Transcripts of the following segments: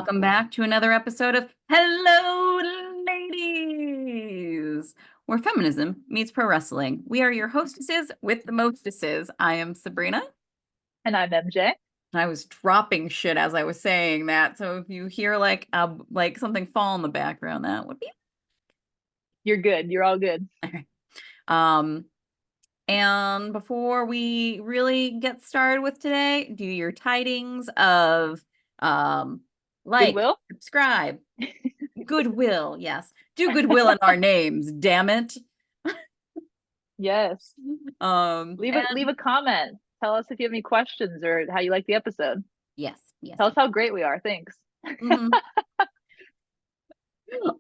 Welcome back to another episode of Hello, Ladies, where feminism meets pro wrestling. We are your hostesses with the mostesses. I am Sabrina. And I'm MJ. I was dropping shit as I was saying that, so if you hear like something fall in the background, that would be You're good. You're all good. okay. Um, and before we really get started with today, do your tidings of um like, Goodwill? subscribe, goodwill, yes. Do goodwill in our names, damn it. Yes. Leave a And leave a comment. Tell us if you have any questions or how you like the episode. yes, yes, Tell us yes. how great we are. Thanks. Mhm.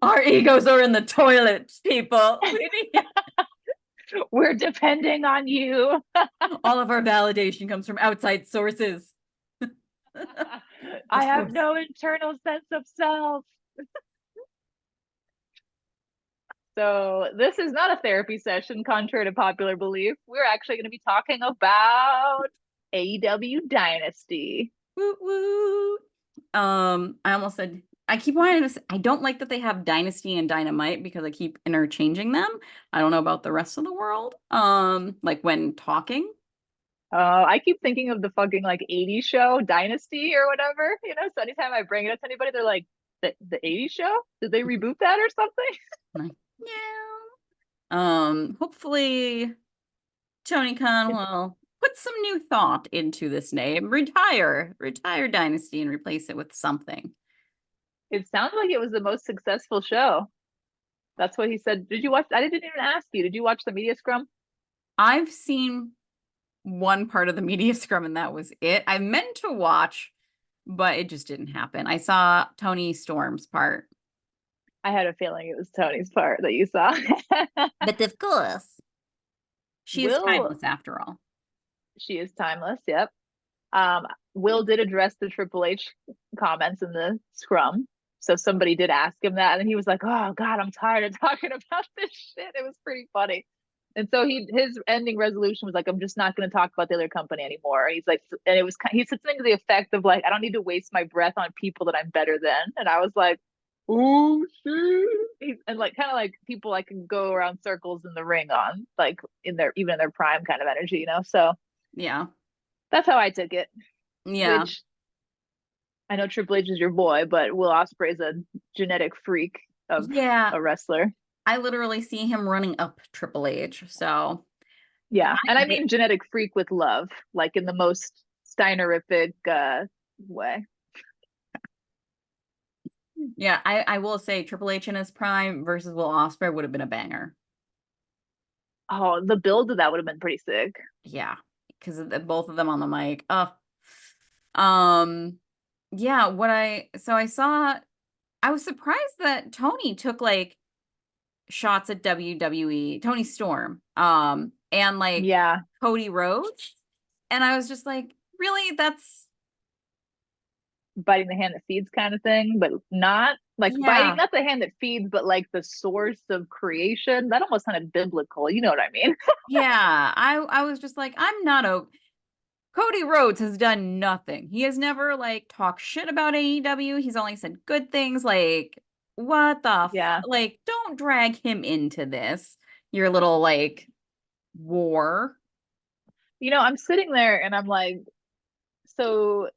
Our egos are in the toilet, people. We're depending on you. All of our validation comes from outside sources. I Of have course. no internal sense of self. So this is not a therapy session, contrary to popular belief. We're actually going to be talking about AEW Dynasty. Woo woo. I almost said I keep wanting to say, I don't like that they have Dynasty and Dynamite because I keep interchanging them. I don't know about the rest of the world. Like when talking. I keep thinking of the fucking like 80s show, Dynasty or whatever, So anytime I bring it up to anybody, they're like, the 80s show? Did they reboot that or something? Like, yeah. Hopefully Tony Khan It, will put some new thought into this name. Retire Dynasty and replace it with something. it sounds like it was the most successful show. That's what he said. Did you watch? I didn't even ask you. Did you watch the media scrum? I've seen one part of the media scrum and that was it. I meant to watch, but it just didn't happen. I saw Tony Storm's part. I had a feeling it was Tony's part that you saw. But of course, she is Will, timeless after all. she is timeless. Yep. Will did address the Triple H comments in the scrum. So somebody did ask him that, and he was like, "Oh God, I'm tired of talking about this shit." It was pretty funny. And so his ending resolution was like, "I'm just not going to talk about the other company anymore." He's like, and it was he said something to the effect of like, "I don't need to waste my breath on people that I'm better than." And I was like, "Oh shit!" And like kind of like people I can go around circles in the ring on, like in their even in their prime kind of energy. So Yeah. that's how I took it. Yeah. Which I know Triple H is your boy, but Will Ospreay's a genetic freak of Yeah. a wrestler. I literally see him running up Triple H. So Yeah, and I they, mean genetic freak with love, like in the most Steinerific way. yeah, I will say Triple H in his prime versus Will Ospreay would have been a banger. Oh, the build of that would have been pretty sick. Yeah, because both of them on the mic. Oh, um, yeah. I saw. I was surprised that Tony took like shots at WWE, Tony Storm, and like Yeah, Cody Rhodes, and I was just like, really? That's biting the hand that feeds kind of thing, but not like biting yeah. not the hand that feeds, but like the source of creation. That almost sounded biblical. You know what I mean? Yeah, I was just like, I'm not a Cody Rhodes has done nothing. He has never like talked shit about AEW. He's only said good things. Like, what the Yeah. like, don't drag him into this. Your little like war. I'm sitting there and I'm like, so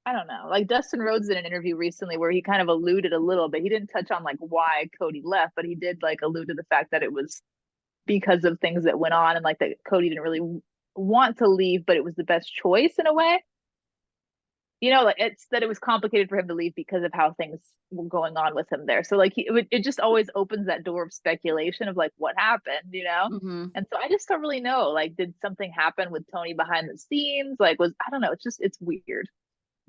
I don't know. Like Dustin Rhodes did an interview recently where he kind of alluded a little bit. He didn't touch on like why Cody left, but he did like allude to the fact that it was because of things that went on and like that Cody didn't really want to leave, but it was the best choice in a way. Like it's that it was complicated for him to leave because of how things were going on with him there. So like it just always opens that door of speculation of like what happened. Hmm. And so I just don't really know. Like, did something happen with Tony behind the scenes? Like, I don't know. It's weird.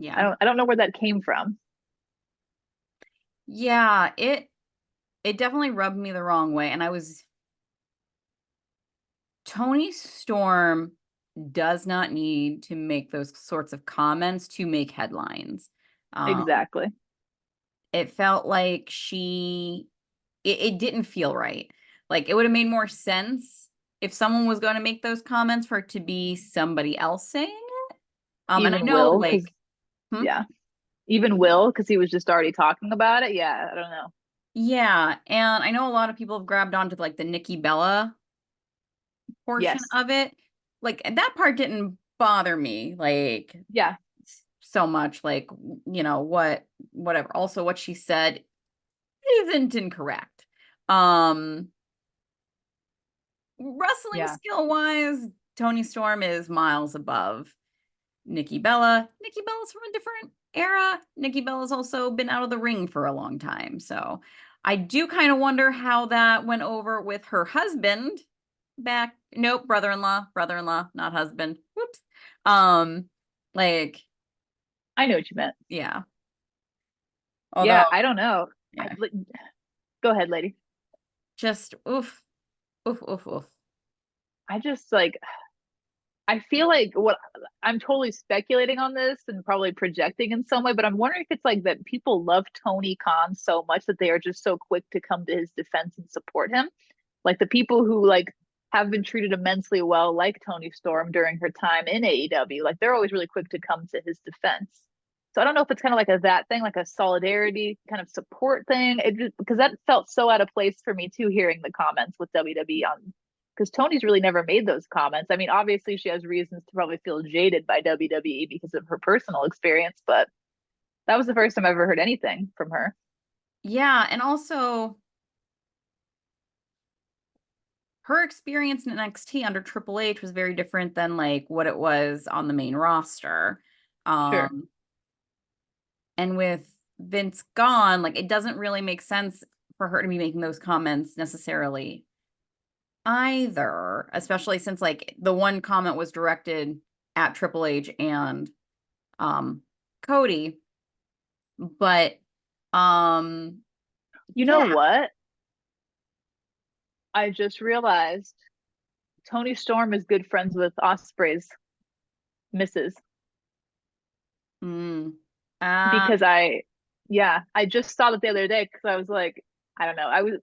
I Yeah. don't I don't know where that came from. Yeah, it definitely rubbed me the wrong way. And I was Tony Storm does not need to make those sorts of comments to make headlines. Um, Exactly. it felt like it didn't feel right. Like it would have made more sense if someone was going to make those comments for it to be somebody else saying it. And I Even know Will, because like, hmm? yeah, Even Will, because he was just already talking about it. Yeah, I don't know. Yeah, and I know a lot of people have grabbed onto like the Nikki Bella portion Yes. of it. Like that part didn't bother me like Yeah. so much. Like, whatever. Also, what she said isn't incorrect. Um, Wrestling Yeah. skill wise, Tony Storm is miles above Nikki Bella. Nikki Bella's from a different era. Nikki Bella's also been out of the ring for a long time. So I do kind of wonder how that went over with her husband back. Nope, brother-in-law, not husband. Whoops. Um, like, I know what you meant. yeah. Although, Yeah, I don't know. yeah, Go ahead, lady. just oof, oof, oof, oof. I just like I feel like what I'm totally speculating on this and probably projecting in some way, but I'm wondering if it's like that people love Tony Khan so much that they are just so quick to come to his defense and support him. Like the people who like have been treated immensely well, like Tony Storm during her time in AEW, like they're always really quick to come to his defense. So I don't know if it's kind of like a that thing, like a solidarity kind of support thing. It just because that felt so out of place for me too, hearing the comments with WWE on because Tony's really never made those comments. I mean, obviously she has reasons to probably feel jaded by WWE because of her personal experience, but that was the first time I ever heard anything from her. Yeah, and also her experience in NXT under Triple H was very different than like what it was on the main roster. Sure. Um, and with Vince gone, like it doesn't really make sense for her to be making those comments necessarily either, especially since like the one comment was directed at Triple H and um Cody, but um You know yeah. what? I just realized Tony Storm is good friends with Osprey's missus Mm, uh because yeah, I just saw that the other day because I was like, I don't know, I was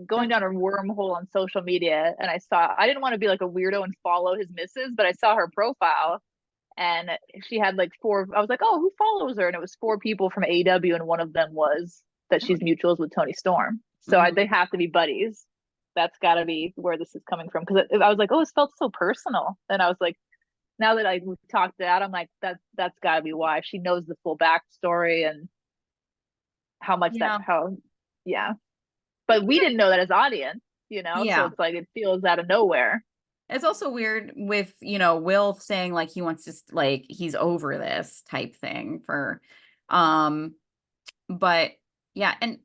going that's down a wormhole on social media and I didn't want to be like a weirdo and follow his missus, but I saw her profile and she had like four. I was like, oh, who follows her? And it was four people from AEW, and one of them was that she's mutuals with Tony Storm. So mhm. they have to be buddies. That's got to be where this is coming from because I was like, oh, it felt so personal, and I was like, now that I talked it out, I'm like, that's got to be why she knows the full backstory and how much that Yeah. how yeah. But we didn't know that as audience, so Yeah. it's like it feels out of nowhere. It's also weird with, Will saying like he wants to like he's over this type thing for um but yeah, and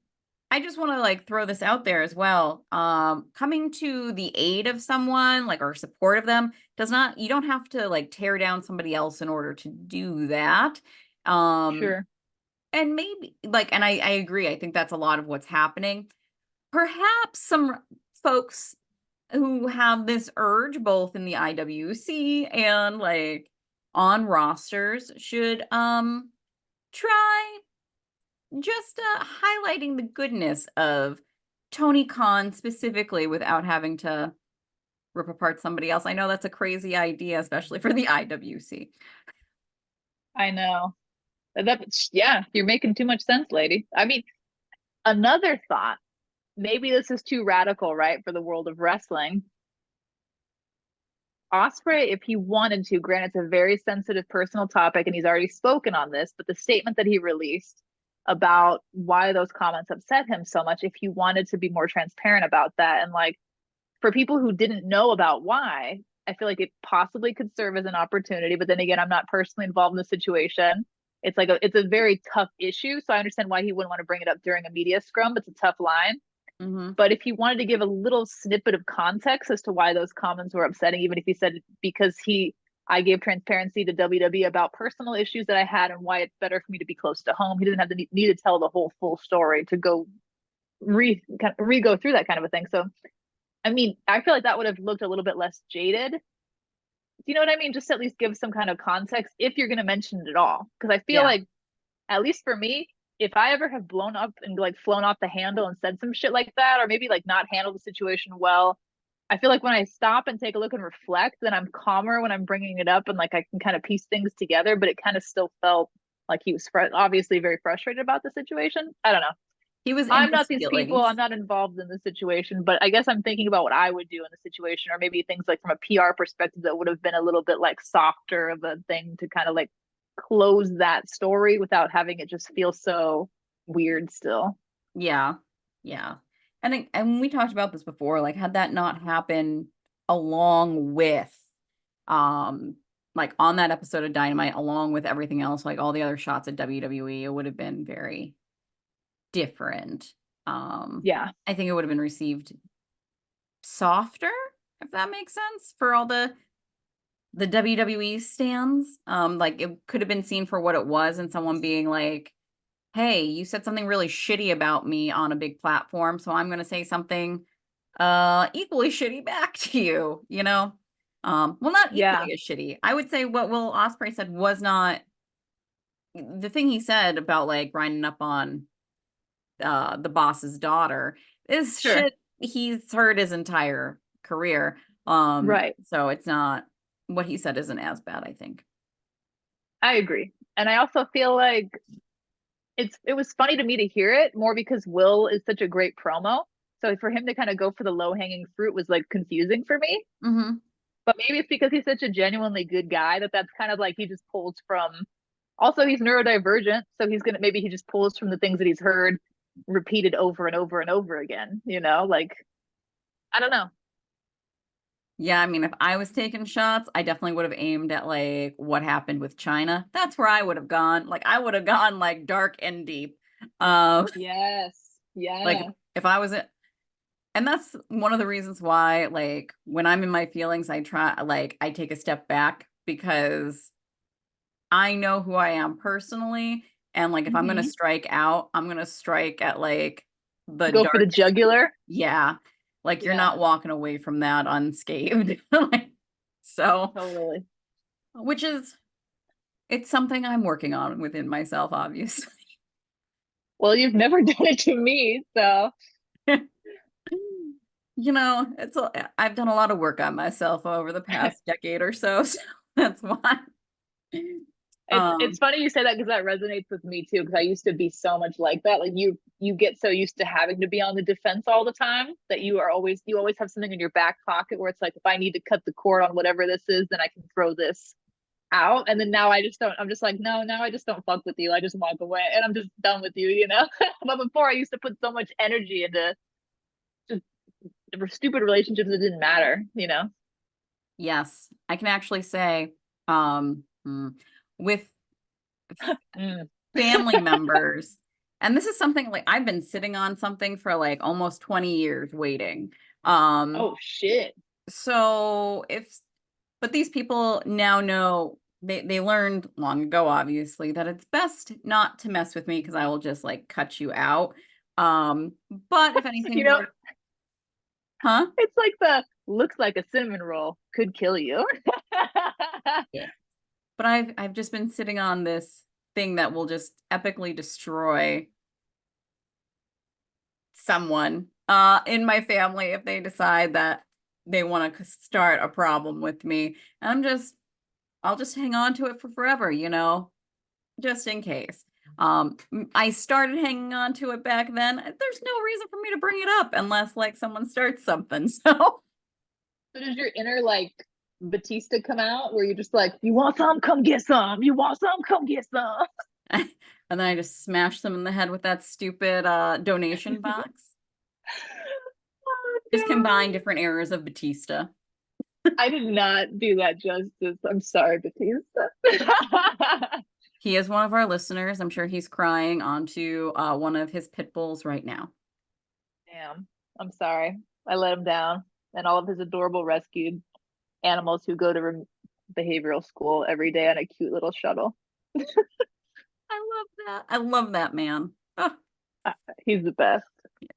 I just want to like throw this out there as well. Coming to the aid of someone like or support of them does not you don't have to like tear down somebody else in order to do that. Um Sure. and maybe like and I agree. I think that's a lot of what's happening. Perhaps some folks who have this urge both in the IWC and like on rosters should try just highlighting the goodness of Tony Khan specifically without having to rip apart somebody else. I know that's a crazy idea, especially for the IWC. I know. Yeah, you're making too much sense, lady. I mean, another thought, maybe this is too radical, right, for the world of wrestling. Osprey, if he wanted to, granted it's a very sensitive personal topic and he's already spoken on this, but the statement that he released about why those comments upset him so much, if he wanted to be more transparent about that and like for people who didn't know about why, I feel like it possibly could serve as an opportunity. But then again, I'm not personally involved in the situation. It's a very tough issue. So I understand why he wouldn't want to bring it up during a media scrum. It's a tough line. Hmm. But if he wanted to give a little snippet of context as to why those comments were upsetting, even if he said because I gave transparency to WWE about personal issues that I had and why it's better for me to be close to home. He doesn't have to need to tell the whole full story to go re go through that kind of a thing. So I mean, I feel like that would have looked a little bit less jaded. Do you know what I mean? Just at least give some kind of context if you're going to mention it at all. Because I feel Yeah. like, at least for me, if I ever have blown up and like flown off the handle and said some shit like that, or maybe like not handled the situation well, I feel like when I stop and take a look and reflect, then I'm calmer when I'm bringing it up and like I can kind of piece things together. But it kind of still felt Like he was obviously very frustrated about the situation. I don't know. He was in I'm his not these people. I'm feelings. not involved in the situation, but I guess I'm thinking about what I would do in the situation, or maybe things like from a PR perspective that would have been a little bit like softer of a thing to kind of like close that story without having it just feel so weird still. Yeah. Yeah. And we talked about this before, like had that not happened along with um like on that episode of Dynamite, along with everything else, like all the other shots at WWE, it would have been very different. Yeah, I think it would have been received softer, if that makes sense, for all the WWE stands. Like it could have been seen for what it was and someone being like, hey, you said something really shitty about me on a big platform, so I'm gonna say something equally shitty back to you, you know? Well, not yeah, equally as shitty. I would say what Will Ospreay said was not the thing he said about like grinding up on the boss's daughter is sure, shit he's heard his entire career. right. So it's not what he said isn't as bad, I think. I agree, and I also feel like it was funny to me to hear it more because Will is such a great promo. So for him to kind of go for the low hanging fruit was like confusing for me. Hmm. But maybe it's because he's such a genuinely good guy that that's kind of like he just pulls from. Also, he's neurodivergent, so he's gonna maybe he just pulls from the things that he's heard repeated over and over and over again. You know, like I don't know. Yeah, I mean, if I was taking shots, I definitely would have aimed at like what happened with China. That's where I would have gone. Like I would have gone like dark and deep. Um, Yes. like Yeah. if I was and that's one of the reasons why like when I'm in my feelings, I try like I take a step back because I know who I am personally. And like if I'm gonna Hmm. strike out, I'm gonna strike at like the Go for the darkest. jugular. Yeah. Like you're Yeah. not walking away from that unscathed. Like, so Totally. which is it's something I'm working on within myself, obviously. Well, you've never done it to me, so You know, I've done a lot of work on myself over the past decade or so, so that's why. it's Um, funny you say that because that resonates with me too. Because I used to be so much like that. Like you get so used to having to be on the defense all the time that you always have something in your back pocket where it's like if I need to cut the cord on whatever this is, then I can throw this out. And then now I just don't. I'm just like no, now I just don't fuck with you. I just walk away and I'm just done with you. You know. But before I used to put so much energy into just stupid relationships that didn't matter. You know. yes, I can actually say, um, with Mm. family members, and this is something like I've been sitting on something for like almost 20 years waiting. Um, Oh shit. so if but these people now know they learned long ago, obviously, that it's best not to mess with me because I will just like cut you out. But if You anything know, were, huh? it's like the looks like a cinnamon roll could kill you. Yeah. But I've just been sitting on this thing that will just epically destroy someone in my family if they decide that they want to start a problem with me. And I'll just hang on to it for forever, you know, just in case. I started hanging on to it back then. There's no reason for me to bring it up unless like someone starts something. So So does your inner like Batista come out where you're just like, you want some? Come get some. You want some? Come get some. and then I just smash them in the head with that stupid donation box. Oh Just combine god. different eras of Batista. I did not do that justice. I'm sorry, Batista. He is one of our listeners. I'm sure he's crying onto one of his pit bulls right now. Damn. I'm sorry. I let him down. And all of his adorable rescued animals who go to behavioral school every day on a cute little shuttle. I love that. I love that man. Oh, He's the best. yes.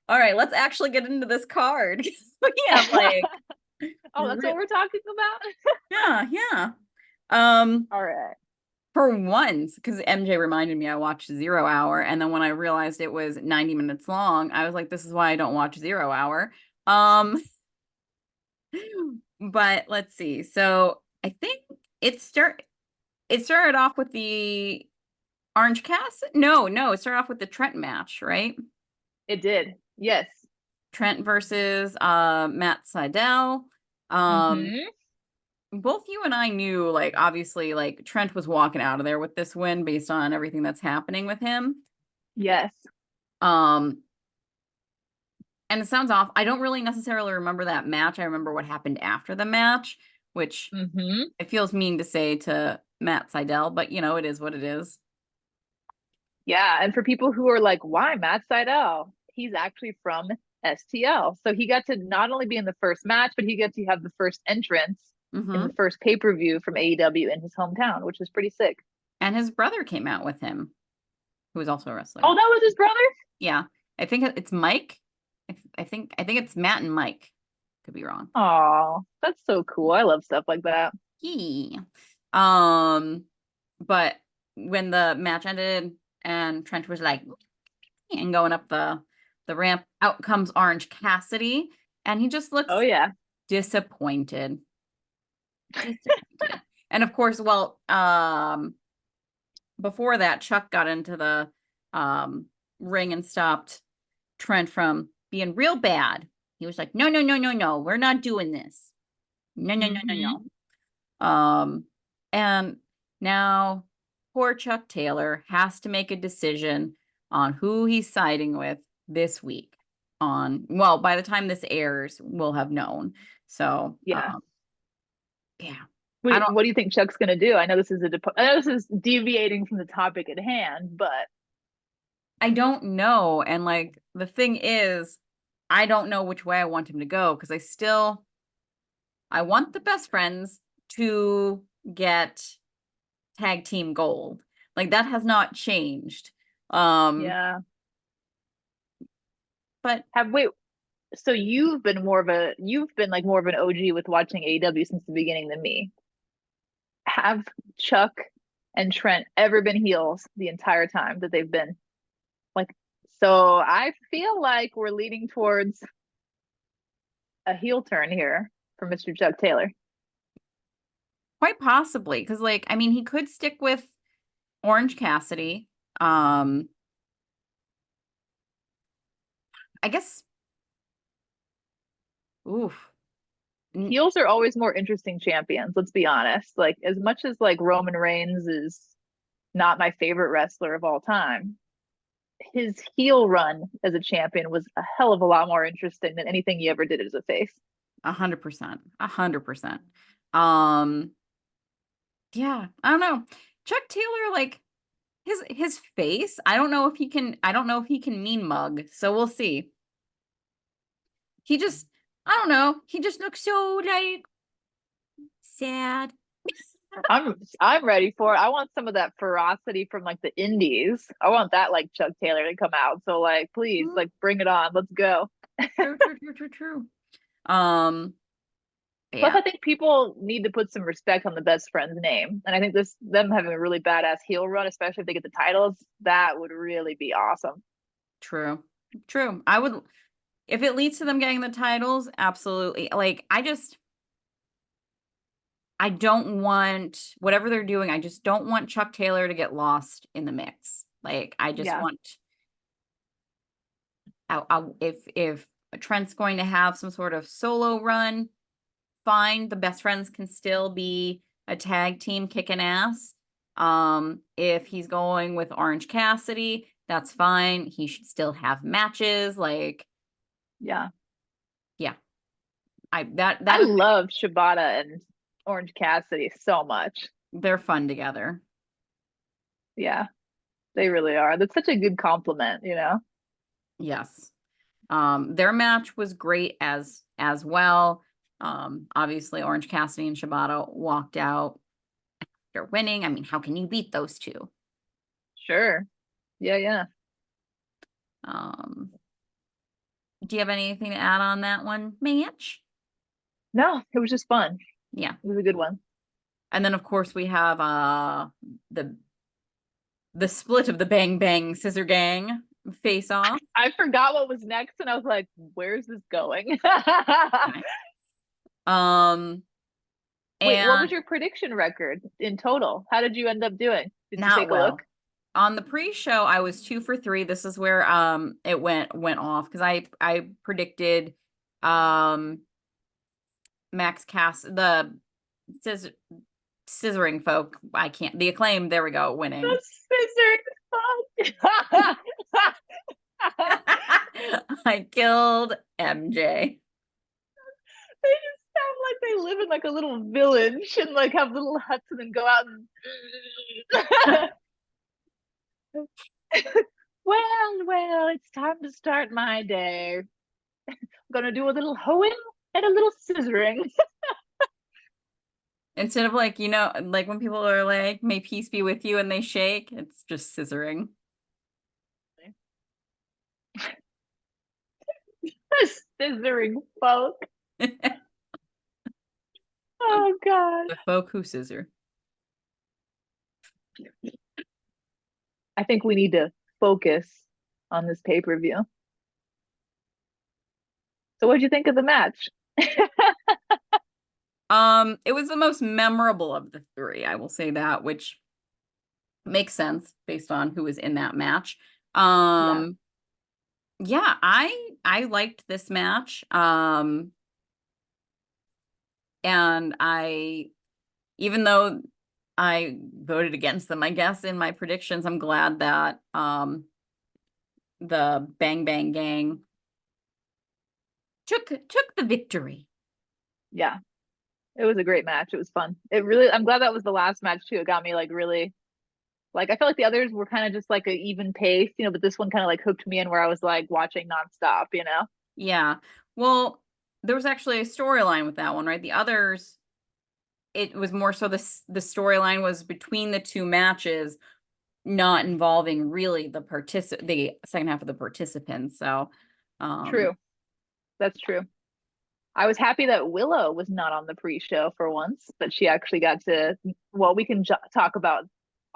All right, let's actually get into this card. We have like Oh, that's what we're talking about? yeah, yeah. Um, All right. for once, because MJ reminded me I watched Zero Hour, and then when I realized it was 90 minutes long, I was like, this is why I don't watch Zero Hour. Um, but let's see. So I think it started off with the Orange Cassidy? No, no, it started off with the Trent match, right? It did. Yes. Trent versus Matt Sydal. Um, Mm-hmm. both you and I knew, like, obviously, like, Trent was walking out of there with this win based on everything that's happening with him. Yes. Um, and it sounds off. I don't really necessarily remember that match. I remember what happened after the match, which Mm-hmm. it feels mean to say to Matt Sydal, but you know, it is what it is. Yeah. And for people who are like, why Matt Sydal? He's actually from STL. So he got to not only be in the first match, but he got to have the first entrance in the Hmm. first pay-per-view from AEW in his hometown, which is pretty sick. And his brother came out with him, who is also a Oh, wrestler. that was his brother? Yeah, I think it's Mike. I think it's Matt and Mike. Could be wrong. Oh, that's so cool. I love stuff like that. He. Um, but when the match ended and Trent was like and going up the ramp, out comes Orange Cassidy, and he just Oh looks yeah. disappointed. Disappointed. And of course, well, before that, Chuck got into the um ring and stopped Trent from being real bad. He was like, no, no, no, no, no, we're not doing this. No, no, no, Mm-hmm. no, no. And now poor Chuck Taylor has to make a decision on who he's siding with this week. Well, by the time this airs, we'll have known. So, Yeah. yeah, I Wait, don't, what do you think Chuck's gonna do? I know this is I know this is deviating from the topic at hand, but I don't know. And like the thing is, I don't know which way I want him to go because I want the best friends to get tag team gold. Like that has not changed. Um, yeah. but Have wait, so you've been like more of an OG with watching AEW since the beginning than me. Have Chuck and Trent ever been heels the entire time that they've been like so I feel like we're leading towards a heel turn here for Mr. Chuck Taylor. quite possibly, because like, I mean, he could stick with Orange Cassidy. Um, I guess, oof. N- Heels are always more interesting champions, let's be honest. Like as much as like Roman Reigns is not my favorite wrestler of all time, his heel run as a champion was a hell of a lot more interesting than anything he ever did as a face. 100%, 100%. Um, yeah, I don't know. Chuck Taylor, like his face, I don't know if he can mean mug, so we'll see. He just, I don't know, he just looks so like sad. I'm ready for it. I want some of that ferocity from like the indies. I want that like Chuck Taylor to come out. So like please, Mm, like bring it on. Let's go. true, true, true, true, true. Um, Plus, yeah, I think people need to put some respect on the best friend's name. And I think this them having a really badass heel run, especially if they get the titles, that would really be awesome. true, true. I would, if it leads to them getting the titles, absolutely. Like, I don't want whatever they're doing. I just don't want Chuck Taylor to get lost in the mix. Like, I just Yeah. want, if Trent's going to have some sort of solo run, fine. The best friends can still be a tag team kicking ass. If he's going with Orange Cassidy, that's fine. He should still have matches. Like, Yeah. yeah, that I is love Shibata and Orange Cassidy so much. they're fun together. Yeah, they really are. That's such a good compliment, you know? Yes. Their match was great as well. Obviously Orange Cassidy and Shibata walked out after winning. I mean, how can you beat those two? Sure. Yeah, yeah. Um, do you have anything to add on that one, Mitch? No, it was just fun. Yeah. It was a good one. And then of course we have the split of the Bang Bang Scissor Gang face off. I forgot what was next and I was like, where's this going? Okay. Um Wait, what was and your prediction record in total? How did you end up doing? Did you not take a look? well. On the pre-show, I was 2 for 3. This is where it went off because I predicted um Max Cass the scissor, scissoring folk. I can't the acclaim, there we go, winning. The scissors fuck. I killed MJ. They just sound like they live in like a little village and like have little huts and then go out and well, it's time to start my day. I'm gonna do a little hoeing and a little scissoring. Instead of like, like when people are like, may peace be with you and they shake, it's just scissoring. Scissoring folk. The Oh god. folk who scissor. I think we need to focus on this pay-per-view. So what'd you think of the match? It was the most memorable of the three, I will say that, which makes sense based on who was in that match. Yeah. Yeah, I liked this match. And even though I voted against them, I guess, in my predictions, I'm glad that the Bang Bang Gang took the victory. Yeah. It was a great match. It was fun. It really, I'm glad that was the last match too. It got me like really, like I felt like the others were kind of just like a even pace, but this one kind of like hooked me in where I was like watching nonstop. Yeah. Well, there was actually a storyline with that one, right? The others, it was more so the storyline was between the two matches, not involving really the second half of the participants. So, True. That's true. I was happy that Willow was not on the pre-show for once, but she actually got to, well, we can talk about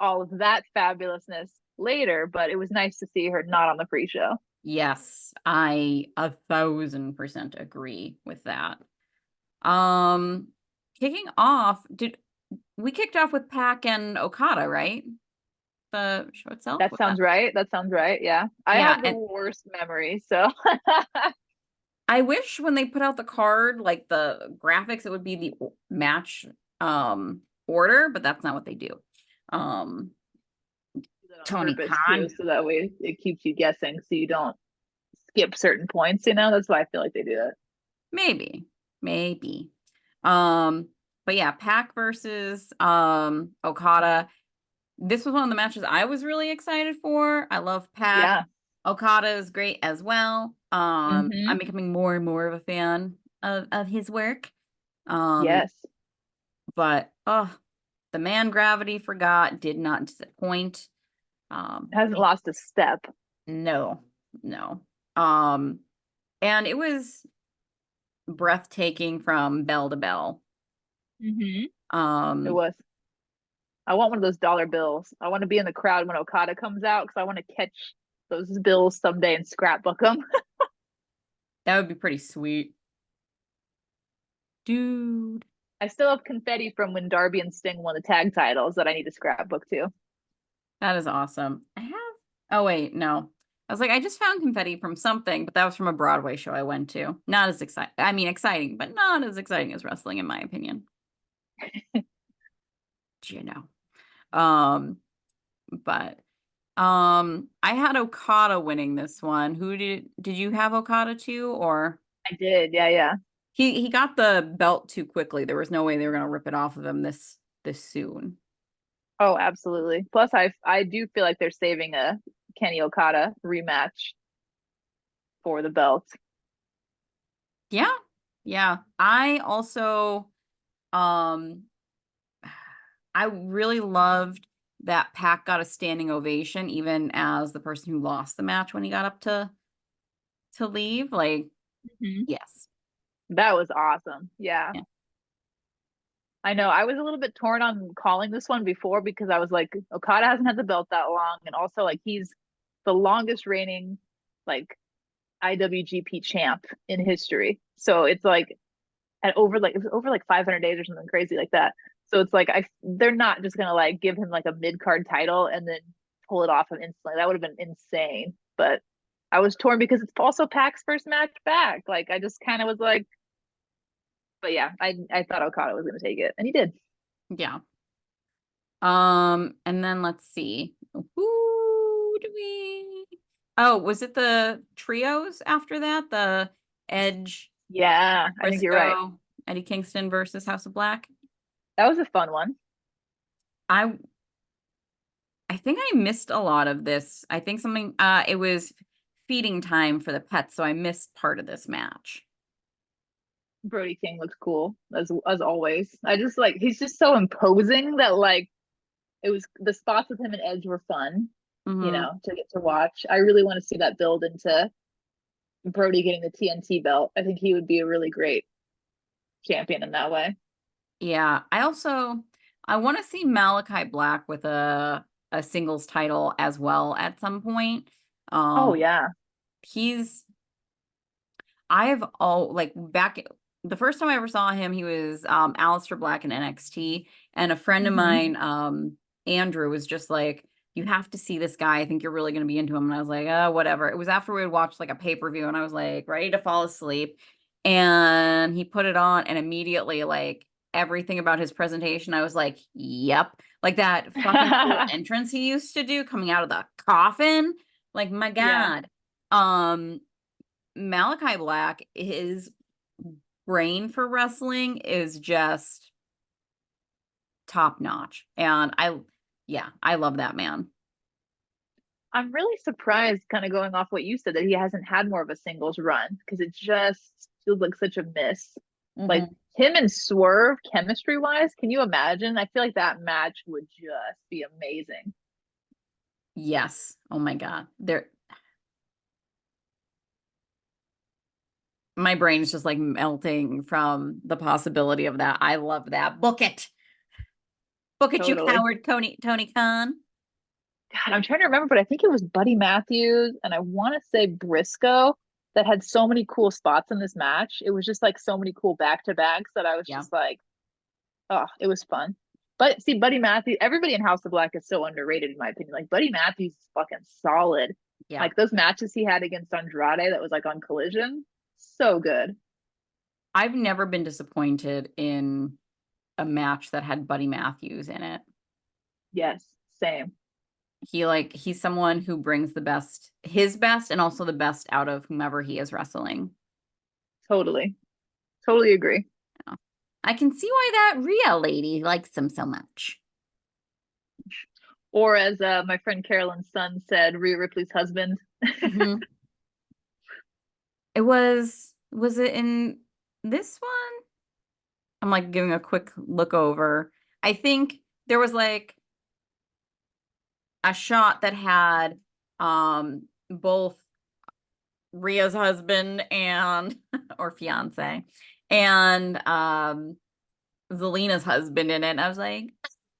all of that fabulousness later, but it was nice to see her not on the pre-show. yes, I 1,000% agree with that. Um, Kicking off, did we kicked off with Pac and Okada, right? The show itself That with that. sounds right. That sounds right. Yeah. I Yeah, have the and worst memory, so I wish when they put out the card, like the graphics, it would be the match order, but that's not what they do. Um, do that on Tony purpose too, Khan, so that way it keeps you guessing so you don't skip certain points. That's why I feel like they do it. maybe, maybe. Um, but yeah, Pac versus Okada. This was one of the matches I was really excited for. I love Pac. Yeah. Okada is great as well. I'm Mm-hmm. becoming more and more of a fan of his work. Um, Yes. but the man Gravity forgot did not disappoint. Um, Hasn't lost a step. no, no. Um, and it was breathtaking from bell to bell. Mm-hmm. It Um, was. I want one of those dollar bills. I want to be in the crowd when Okada comes out because I want to catch those bills someday and scrapbook them. that would be pretty sweet, dude. I still have confetti from when Darby and Sting won the tag titles that I need to scrapbook too. That is awesome. I have. Oh wait, no. I was like, I just found confetti from something, but that was from a Broadway show I went to. Not as exciting. I mean, exciting, but not as exciting as wrestling, in my opinion. You know. Um, but I had Okada winning this one. Who did you have Okada too, or I did. Yeah, yeah. he got the belt too quickly. There was no way they were gonna rip it off of him this soon. Oh, absolutely. Plus, I do feel like they're saving a Kenny Okada rematch for the belt. Yeah. Yeah. I also um I really loved that Pac got a standing ovation even as the person who lost the match when he got up to leave. Like, Mhm. yes. That was awesome. Yeah. Yeah. I know. I was a little bit torn on calling this one before because I was like, Okada hasn't had the belt that long, and also like he's the longest reigning like IWGP champ in history. So it's like at over like it's over like 500 days or something crazy like that. So it's like they're not just gonna like give him like a mid card title and then pull it off instantly. That would have been insane. But I was torn because it's also Pac's first match back. Like I just kind of was like, but yeah, I thought Okada was going to take it, and he did. Yeah. And then let's see. Who do we? Oh, was it the trios after that? The Edge, Yeah, I think you're right. Briscoe, Eddie Kingston versus House of Black. That was a fun one. I I think I missed a lot of this. I think something it was feeding time for the pets, so I missed part of this match. Brody King looks cool as always. I just like he's just so imposing that like it was the spots with him and Edge were fun, Hmm. to get to watch. I really want to see that build into Brody getting the TNT belt. I think he would be a really great champion in that way. Yeah, I want to see Malachi Black with a singles title as well at some point. Oh Um yeah. he's I've all like back the first time I ever saw him, he was Aleister Black in NXT, and a friend of Hmm. mine, Andrew, was just like, "You have to see this guy. I think you're really gonna be into him." And I was like, "Oh, whatever." It was after we had watched like a pay-per-view, and I was like ready to fall asleep. And he put it on, and immediately, like everything about his presentation, I was like, "Yep." Like that fucking cool entrance he used to do coming out of the coffin. Like, my Yeah. God. Um, Malachi Black, his brain for wrestling is just top notch. And yeah, I love that man. I'm really surprised, kind of going off what you said, that he hasn't had more of a singles run because it just feels like such a miss. Like Hmm. him and Swerve, chemistry wise, can you imagine? I feel like that match would just be amazing. Yes. Oh my God. My brain's just like melting from the possibility of that. I love that. Book it. Book it, you Totally. coward, Tony Khan. God, I'm trying to remember, but I think it was Buddy Matthews and I want to say Briscoe that had so many cool spots in this match. It was just like so many cool back to backs that I was Yeah. just like, oh, it was fun. But see, Buddy Matthews, everybody in House of Black is so underrated in my opinion. Like Buddy Matthews is fucking solid. Yeah. Like those matches he had against Andrade that was like on Collision, so good. I've never been disappointed in a match that had Buddy Matthews in it. Yes, same. He's someone who brings his best and also the best out of whomever he is wrestling. Totally. Totally agree. Yeah. I can see why that Rhea lady likes him so much. Or as my friend Carolyn's son said, Rhea Ripley's husband. Hmm. Was it in this one? I'm like giving a quick look over. I think there was like a shot that had both Rhea's husband and or fiance and Zelina's husband in it. And I was like,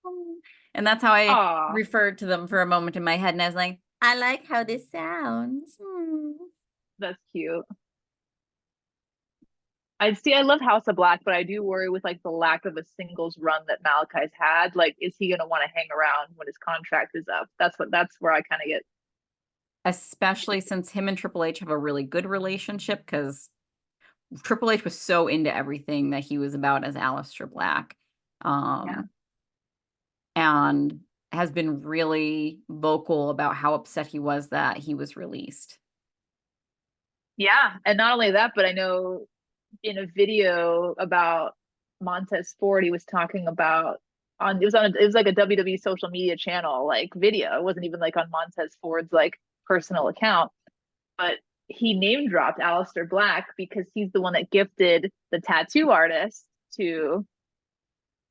"Oh." And that's how I Aw, referred to them for a moment in my head. And I was like, I like how this sounds. Hmm. that's cute. I see. I love House of Black, but I do worry with like the lack of a singles run that Malachi's had. Like, is he gonna want to hang around when his contract is up? That's where I kind of get. Especially since him and Triple H have a really good relationship because Triple H was so into everything that he was about as Aleister Black. Yeah, Um, and has been really vocal about how upset he was that he was released. yeah, and not only that, but I know in a video about Montez Ford, he was talking about on it was like a WWE social media channel like video. It wasn't even like on Montez Ford's like personal account, but he name dropped Aleister Black because he's the one that gifted the tattoo artist to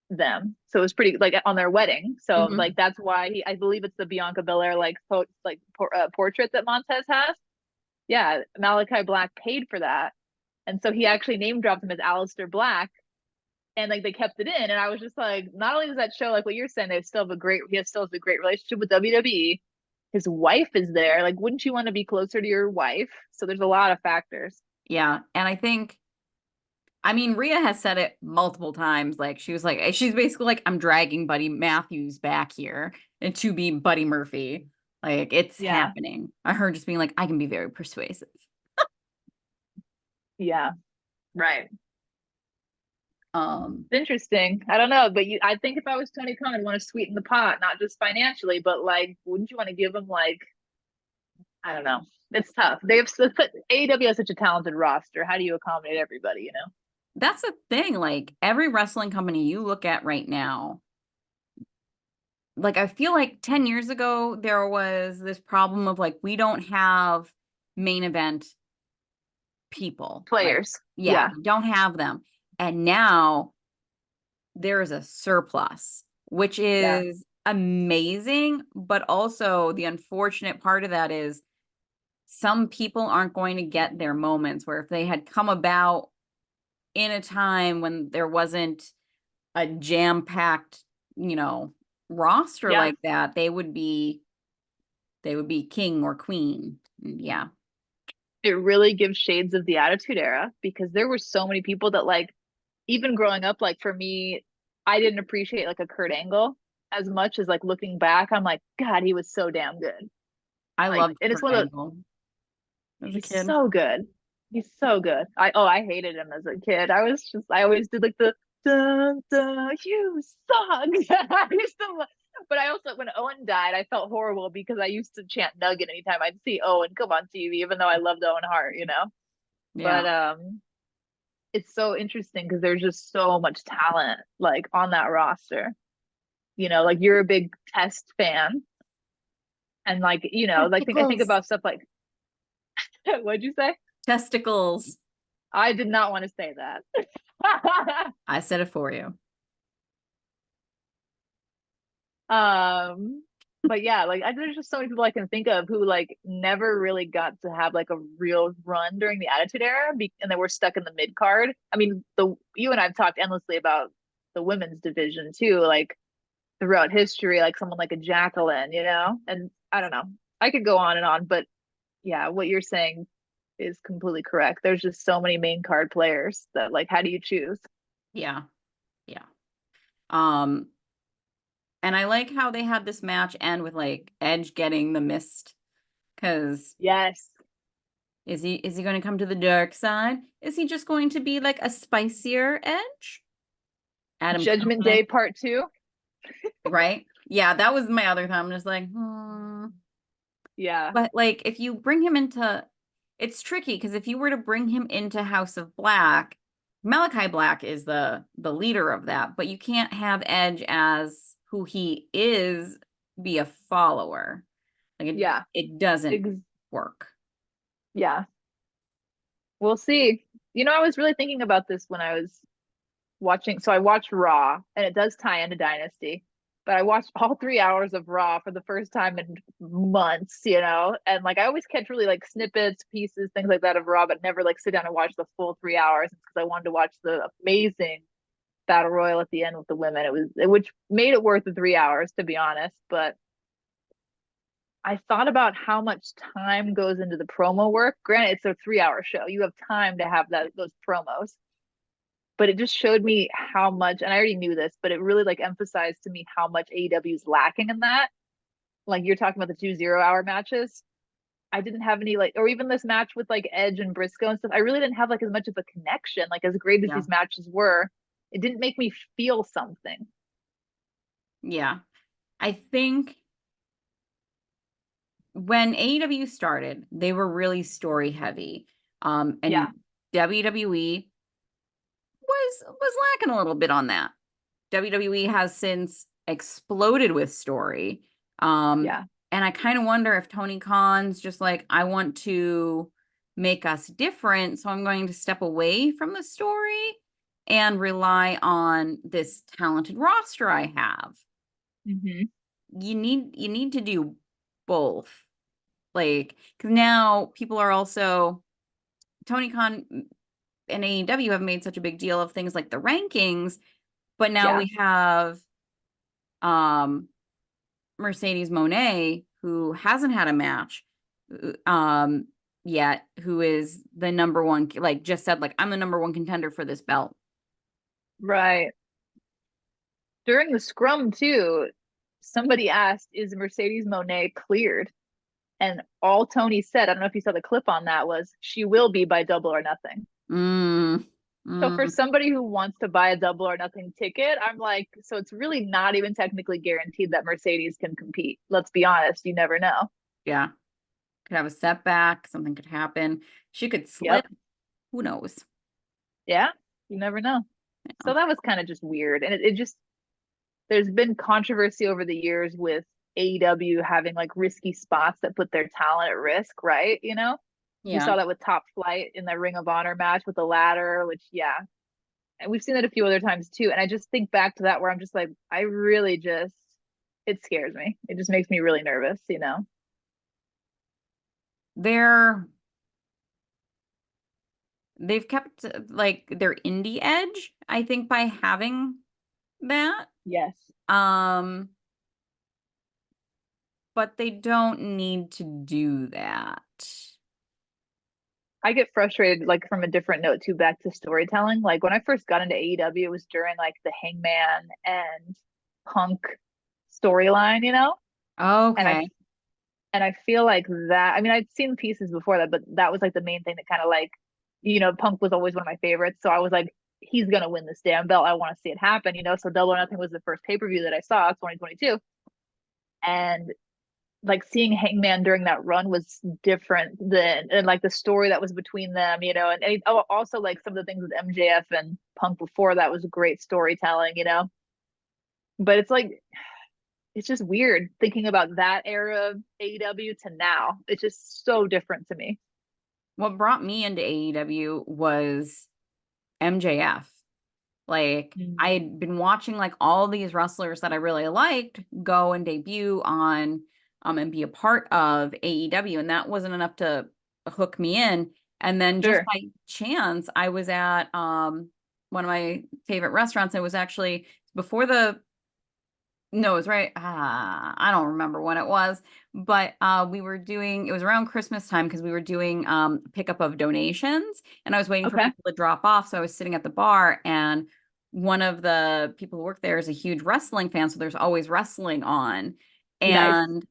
them. So it was pretty like on their wedding. So Hmm. like that's why I believe it's the Bianca Belair like portrait that Montez has. Yeah, Malachi Black paid for that, and so he actually name dropped him as Aleister Black, and like they kept it in. And I was just like, not only does that show like what you're saying, he still has a great relationship with WWE. His wife is there. Like, wouldn't you want to be closer to your wife? So there's a lot of factors. Yeah. And I mean, Rhea has said it multiple times. Like, she's basically like, I'm dragging Buddy Matthews back here and to be Buddy Murphy. Like, it's Yeah. happening. Her just being like, I can be very persuasive. Yeah. Right. Um, It's interesting. I don't know, but I think if I was Tony Khan, I'd want to sweeten the pot, not just financially, but like, wouldn't you want to give him like, I don't know. It's tough. They have AEW has such a talented roster. How do you accommodate everybody, you know? that's the thing. Like, every wrestling company you look at right now, like, I feel like 10 years ago, there was this problem of like, we don't have main event people. Like, Players. yeah, Yeah. we don't have them. And now there is a surplus, which Yeah. is amazing. But also, the unfortunate part of that is some people aren't going to get their moments where if they had come about in a time when there wasn't a jam-packed, you know, roster Yeah. like that, they would be king or queen. Yeah. It really gives shades of the Attitude Era because there were so many people that like even growing up, like for me, I didn't appreciate like a Kurt Angle as much as like looking back, I'm like, God, he was so damn good. I Like, loved and it's Kurt one of the Angle as a he's kid. so good. He's so good. I hated him as a kid. I always did like the duh, duh, you suck. I used to but I also when Owen died, I felt horrible because I used to chant Nugget anytime I'd see Owen come on TV, even though I loved Owen Hart, you know. Yeah. But it's so interesting because there's just so much talent like on that roster. You know, like you're a big Test fan, and like you know, like I think Testicles. about stuff like what'd you say? Testicles. I did not want to say that. I said it for you. um, but yeah, like there's just so many people I can think of who like never really got to have like a real run during the Attitude Era, and they were stuck in the mid card. I mean, the you and I've talked endlessly about the women's division too, like throughout history, like someone like a Jacqueline, you know, and I don't know. I could go on and on, but yeah, what you're saying is completely correct. There's just so many main card players that like how do you choose? Yeah. Yeah. Um, and I like how they had this match end with like Edge getting the mist. Because Yes. is he going to come to the dark side? Is he just going to be like a spicier Edge? Adam Judgment Covenant, Day Part 2. right? Yeah, that was my other time. I'm just like, hmm. Yeah. But like, if you bring him into, it's tricky because if you were to bring him into House of Black, Malachi Black is the leader of that, but you can't have Edge as who he is be a follower. Like Yeah. it doesn't Ex- work. yeah. We'll see. You know, I was really thinking about this when I was watching. So I watched Raw, and it does tie into Dynasty. But I watched all 3 hours of Raw for the first time in months, you know, and like I always catch really like snippets, pieces, things like that of Raw, but never like sit down and watch the full 3 hours because I wanted to watch the amazing battle royal at the end with the women. Which made it worth the 3 hours to be honest. But I thought about how much time goes into the promo work. Granted, it's a 3 hour show. You have time to have those promos, but it just showed me how much, and I already knew this, but it really like emphasized to me how much AEW is lacking in that. Like you're talking about the 2 0 hour matches. I didn't have any like, or even this match with like Edge and Briscoe and stuff. I really didn't have like as much of a connection. Like as great as Yeah. these matches were, it didn't make me feel something. Yeah. I think when AEW started, they were really story heavy. And Yeah, WWE was lacking a little bit on that. WWE has since exploded with story. Um, yeah, and I kind of wonder if Tony Khan's just like, I want to make us different, so I'm going to step away from the story and rely on this talented roster I have. hmm You need to do both. Like, because now people are also Tony Khan and AEW have made such a big deal of things like the rankings, but now yeah, we have um Mercedes Monet, who hasn't had a match um yet, who is the number one, like just said, like, I'm the number one contender for this belt. right. During the scrum too, somebody asked, "Is Mercedes Monet cleared?" And all Tony said, I don't know if you saw the clip on that, was she will be by Double or Nothing. Mm, So for mm, somebody who wants to buy a Double or Nothing ticket, I'm like, so it's really not even technically guaranteed that Mercedes can compete. Let's be honest, you never know. yeah. Could have a setback, something could happen. She could Yep. slip. Who knows? Yeah, you never know. Yeah. So that was kind of just weird. And it just, there's been controversy over the years with AEW having like risky spots that put their talent at risk, right? You know, we Yeah. saw that with Top Flight in the Ring of Honor match with the ladder, which, yeah. And we've seen that a few other times too. And I just think back to that where I'm just like, I really just, it scares me. It just makes me really nervous, you know? They're they've kept like their indie edge, I think, by having that. Yes. Um, but they don't need to do that. I get frustrated, like from a different note too, back to storytelling. Like when I first got into AEW, it was during like the Hangman and Punk storyline, you know? And I Okay. and I feel like that, I mean, I'd seen pieces before that, but that was like the main thing that kind of like, you know, Punk was always one of my favorites. So I was like, he's gonna win this damn belt. I want to see it happen, you know. So Double or Nothing was the first pay-per-view that I saw, 2022. And like seeing Hangman during that run was different than and like the story that was between them, you know, and also like some of the things with MJF and Punk before that was great storytelling, you know. But it's like it's just weird thinking about that era of AEW to now. It's just so different to me. What brought me into AEW was MJF. Like I Mm. had been watching like all these wrestlers that I really liked go and debut on and be a part of AEW, and that wasn't enough to hook me in. And then just Sure. by chance, I was at one of my favorite restaurants. It was actually before the no, it was right. I don't remember when it was, but we were doing it was around Christmas time because we were doing pickup of donations and I was waiting for Okay. people to drop off. So I was sitting at the bar and one of the people who work there is a huge wrestling fan, so there's always wrestling on. Nice. And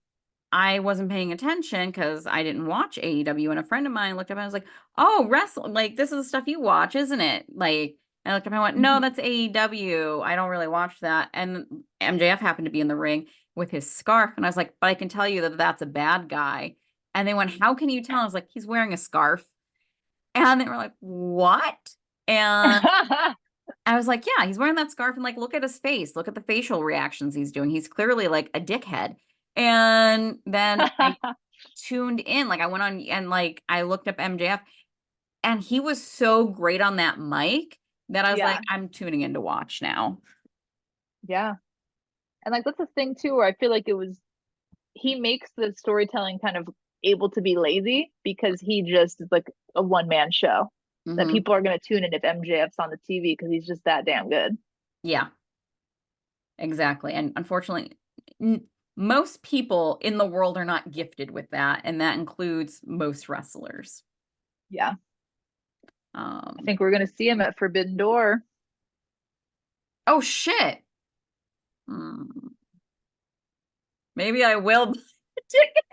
I wasn't paying attention because I didn't watch AEW. And a friend of mine looked up and I was like, "Oh, wrestling! Like this is the stuff you watch, isn't it?" Like I looked up and I went, "No, Mhm. that's AEW. I don't really watch that." And MJF happened to be in the ring with his scarf, and I was like, "But I can tell you that that's a bad guy." And they went, "How can you tell?" I was like, "He's wearing a scarf." And they were like, "What?" And I was like, "Yeah, he's wearing that scarf, and like, look at his face. Look at the facial reactions he's doing. He's clearly like a dickhead." And then I tuned in. Like I went on and like I looked up MJF and he was so great on that mic that I was like, Yeah. I'm tuning in to watch now. Yeah. And like that's the thing too, where I feel like it was he makes the storytelling kind of able to be lazy because he just is like a one man show that Hmm. people are going to tune in if MJF's on the TV because he's just that damn good. Yeah, exactly. And unfortunately, n most people in the world are not gifted with that, and that includes most wrestlers. Yeah. I Um, think we're going to see him at Forbidden Door. oh shit. Hmm. Maybe I will buy a ticket.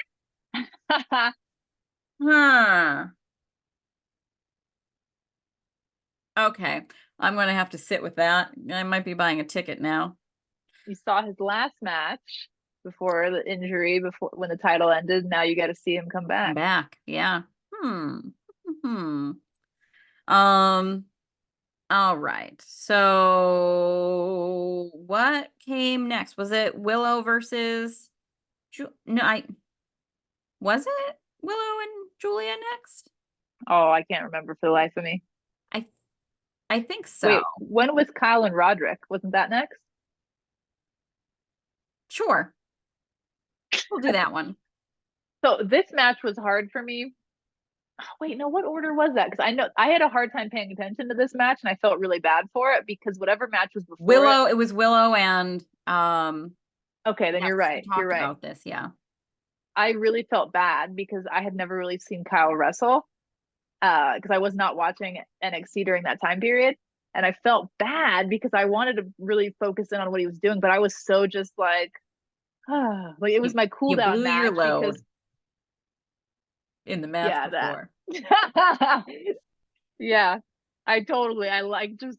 Huh. Okay. I'm gonna have to sit with that. I might be buying a ticket now. You saw his last match before the injury, before when the title ended. Now you got to see him come I'm back. back. Yeah. Hmm. Hmm. Um, all right. So what came next? Was it Willow versus no, I was it Willow and Julia next? Oh, I can't remember for the life of me. I I think so. Wait, when was Kyle and Roderick? Wasn't that next? Sure. We'll do that one. So this match was hard for me. Wait, no, what order was that? Because I know I had a hard time paying attention to this match and I felt really bad for it because whatever match was before it. Willow, it was Willow and Okay, then yes, you're we right. You're talked right. about this, yeah. I really felt bad because I had never really seen Kyle wrestle because I was not watching NXT during that time period. And I felt bad because I wanted to really focus in on what he was doing, but I was so just like, like it was my cool You down blew your match because load. in the match Yeah, before. that. Yeah, I like just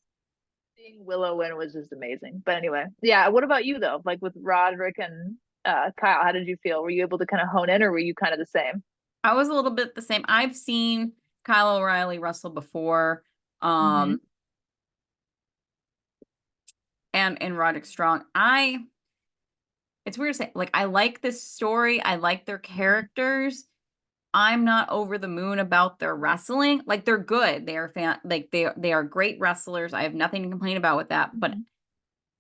seeing Willow win was just amazing. But anyway, yeah. What about you though? Like with Roderick and Kyle, how did you feel? Were you able to kind of hone in, or were you kind of the same? I was a little bit the same. I've seen Kyle O'Reilly wrestle before, Hmm. um, and Roderick Strong. It's weird to say, like, I like this story. I like their characters. I'm not over the moon about their wrestling. Like, they're good. They are like they are great wrestlers. I have nothing to complain about with that. But Hmm.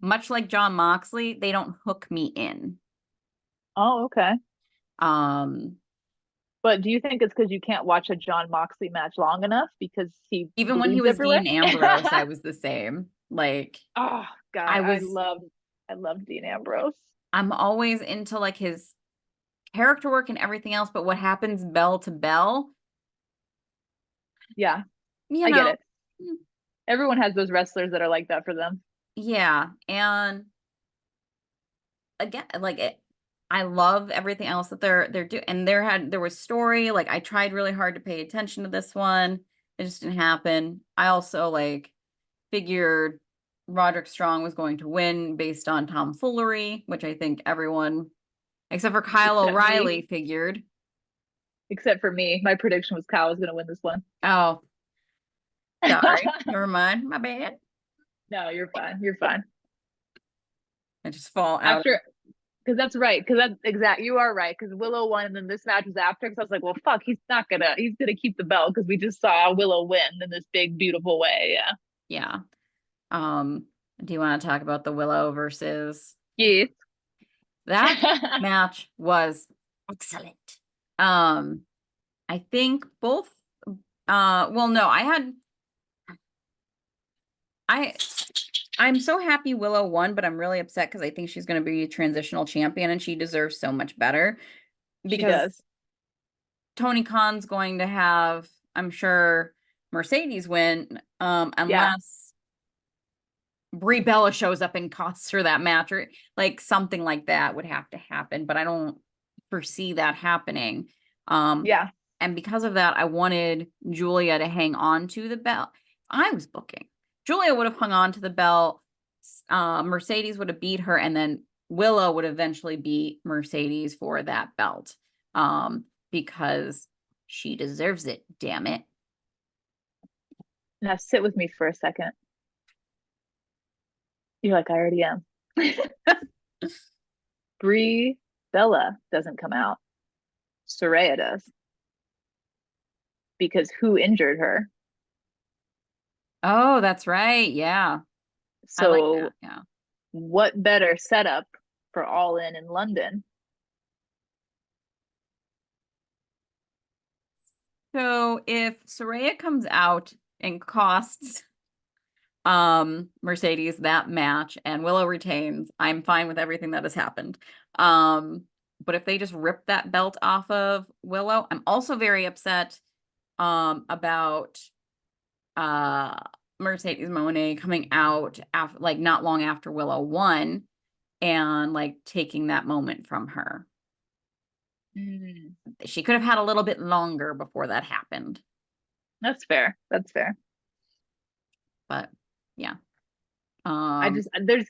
much like John Moxley, they don't hook me in. Oh, okay. Um, But do you think it's because you can't watch a John Moxley match long enough because he Even when he bleeds was everywhere? Dean Ambrose, I was the same. Like, Oh God, I was I loved Dean Ambrose. I'm always into like his character work and everything else, but what happens bell to bell, Yeah, you I get know, it. Everyone has those wrestlers that are like that for them. yeah. And again, like I love everything else that they're doing. And there was story. Like I tried really hard to pay attention to this one. It just didn't happen. I also like figured Roderick Strong was going to win based on tomfoolery, which I think everyone except for Kyle Except me. O'Reilly figured. Except for me. My prediction was Kyle was going to win this one. Oh, sorry. Never mind. My bad. No, you're fine. You're fine. I just fall out of After, because that's right. Because that's exact. You are right. Because Willow won, and then this match was after. Because I was like, well, fuck, he's gonna keep the belt because we just saw Willow win in this big, beautiful way. Yeah. yeah. Um, do you want to talk about the Willow versus Yes. that match was excellent. Um, I think both well no, I I'm so happy Willow won, but I'm really upset because I think she's going to be a transitional champion and she deserves so much better She because does. Tony Khan's going to have, I'm sure, Mercedes win, Yeah. unless Brie Bella shows up and costs her that match, or like something like that would have to happen, but I don't foresee that happening. Um, Yeah. and because of that, I wanted Julia to hang on to the belt. I was booking. Julia would have hung on to the belt. Mercedes would have beat her, and then Willow would eventually beat Mercedes for that belt. Because she deserves it, damn it. Now sit with me for a second. You're like, I already am. Brie Bella doesn't come out. Soraya does. Because who injured her? Oh, that's right. Yeah. I like that. So Yeah. what better setup for All In London? So if Soraya comes out and costs Mercedes that match and Willow retains, I'm fine with everything that has happened. But if they just rip that belt off of Willow, I'm also very upset about uh Mercedes Moné coming out after like not long after Willow won and like taking that moment from her. Mm, She could have had a little bit longer before that happened. that's fair. That's fair. But yeah. I Um just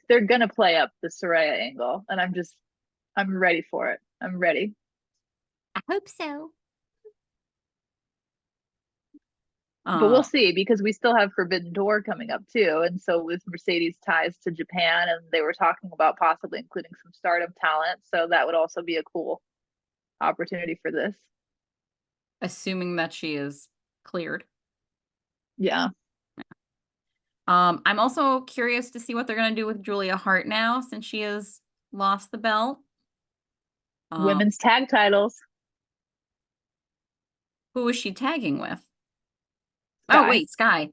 they're gonna play up the Soraya angle, and I'm ready for it. I'm ready. I hope so. But we'll Uh see because we still have Forbidden Door coming up too. And so with Mercedes ties to Japan, and they were talking about possibly including some Stardom talent. So that would also be a cool opportunity for this. assuming that she is cleared. Yeah. I'm also curious to see what they're gonna do with Julia Hart now since she has lost the belt. Um, Women's tag titles. who is she tagging with? Oh Sky. wait, Sky.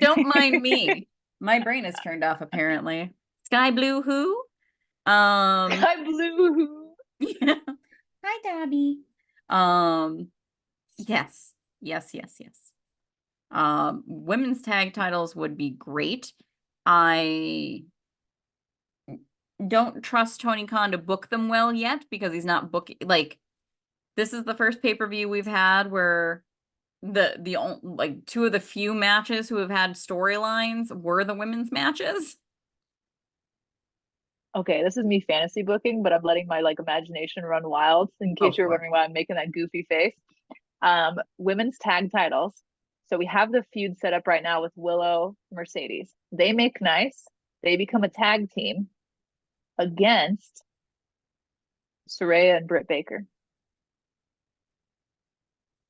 Don't mind me. My brain is turned off apparently. Sky Blue who? Um Sky Blue. yeah. Hi Dobby. Um yes. Yes, yes, yes. Women's tag titles would be great. I don't trust Tony Khan to book them well yet because he's not booking like this is the first pay-per-view we've had where like two of the few matches who have had storylines were the women's matches. Okay, this is me fantasy booking, but I'm letting my like imagination run wild in Oh, case you're sure. wondering why I'm making that goofy face. Women's tag titles. So we have the feud set up right now with Willow Mercedes. They make nice. They become a tag team against Saraya and Britt Baker.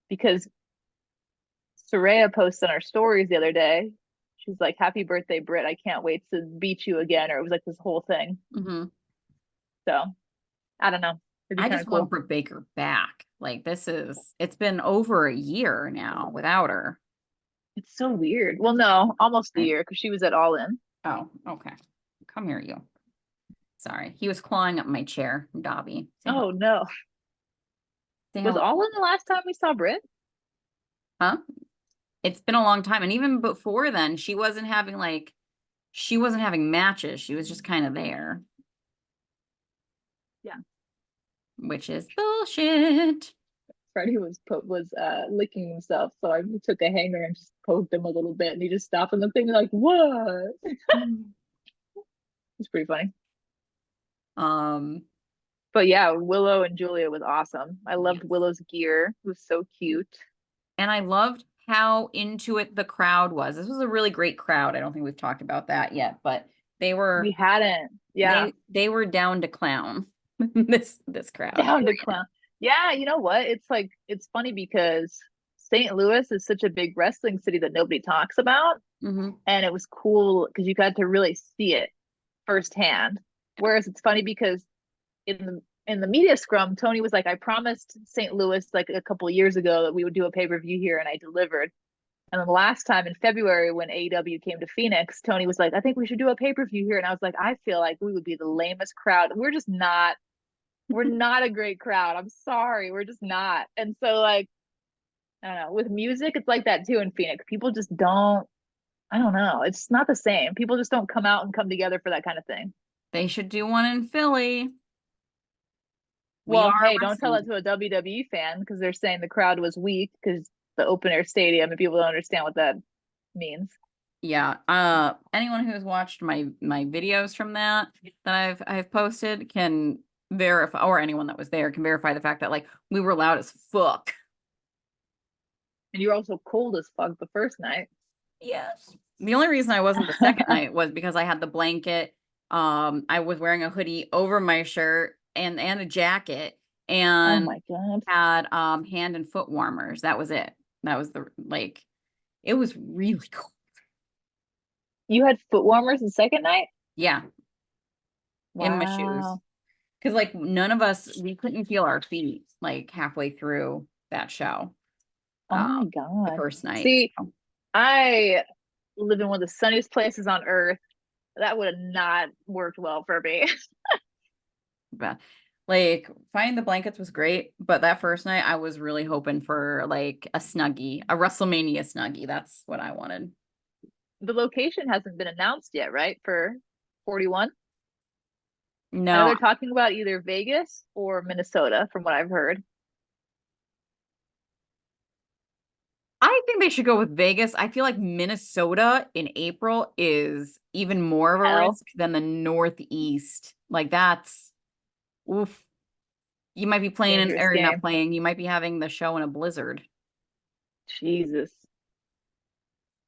Because Saraya posted on our stories the other day. She's like, "Happy birthday, Britt. I can't wait to beat you again." Or it was like this whole thing. Hmm. So I don't know. It'd be I kind just of want cool. Britt Baker back. Like it's been over a year now without her. It's so weird. Well, no, almost a Right? year because she was at All In. Oh, okay. Come here, you. Sorry. He was clawing up my chair, Dobby. Say hello. Oh no. Say Was hello. All In the last time we saw Britt? Huh? It's been a long time. And even before then, she wasn't having matches. She was just kind of there, Yeah. which is bullshit. Freddie was licking himself, so I took a hanger and just poked him a little bit, and he just stopped and looked at me like, "What?" It's pretty funny. Um, But yeah, Willow and Julia was awesome. I loved yes. Willow's gear. It was so cute. And I loved how into it the crowd was. This was a really great crowd. I don't think we've talked about that yet, but they We were hadn't. Yeah. they were down to clown. This crowd. Down to clown. Yeah, you know what? It's like it's funny because St. Louis is such a big wrestling city that nobody talks about. Hmm. And it was cool because you got to really see it firsthand. Whereas it's funny because in the media scrum, Tony was like, "I promised St. Louis like a couple years ago that we would do a pay-per-view here, and I delivered." And then the last time in February when AEW came to Phoenix, Tony was like, "I think we should do a pay-per-view here." And I was like, "I feel like we would be the lamest crowd. We're not a great crowd. I'm sorry. We're just not." And so like, I don't know, with music, it's like that too in Phoenix. People just don't, I don't know. It's not the same. People just don't come out and come together for that kind of thing. They should do one in Philly. We are Well, hey, a don't tell wrestling. that to a WWE fan because they're saying the crowd was weak because the open air stadium and people don't understand what that means. Yeah. Anyone who's watched my videos from that I've posted can verify, or anyone that was there can verify the fact that like we were loud as fuck. And you're also cold as fuck the first night. Yes. The only reason I wasn't the second night was because I had the blanket. I was wearing a hoodie over my shirt and a jacket Oh and my God. had hand and foot warmers. That was it. That was the like it was really cool. You had foot warmers the second night? Yeah, in my shoes. Wow. Because like none of us we couldn't feel our feet like halfway through that show. Oh Um my the God. first night. See, So, I live in one of the sunniest places on earth. That would have not worked well for me. but like finding the blankets was great, but that first night I was really hoping for like a snuggie, a WrestleMania snuggie. That's what I wanted. The location hasn't been announced yet, right? For 41. I know No, they're talking about either Vegas or Minnesota, from what I've heard. I think they should go with Vegas. I feel like Minnesota in April is even more of a Hell, risk than the Northeast. Like that's oof. You might be playing in, dangerous or not game. playing, you might be having the show in a blizzard. Jesus,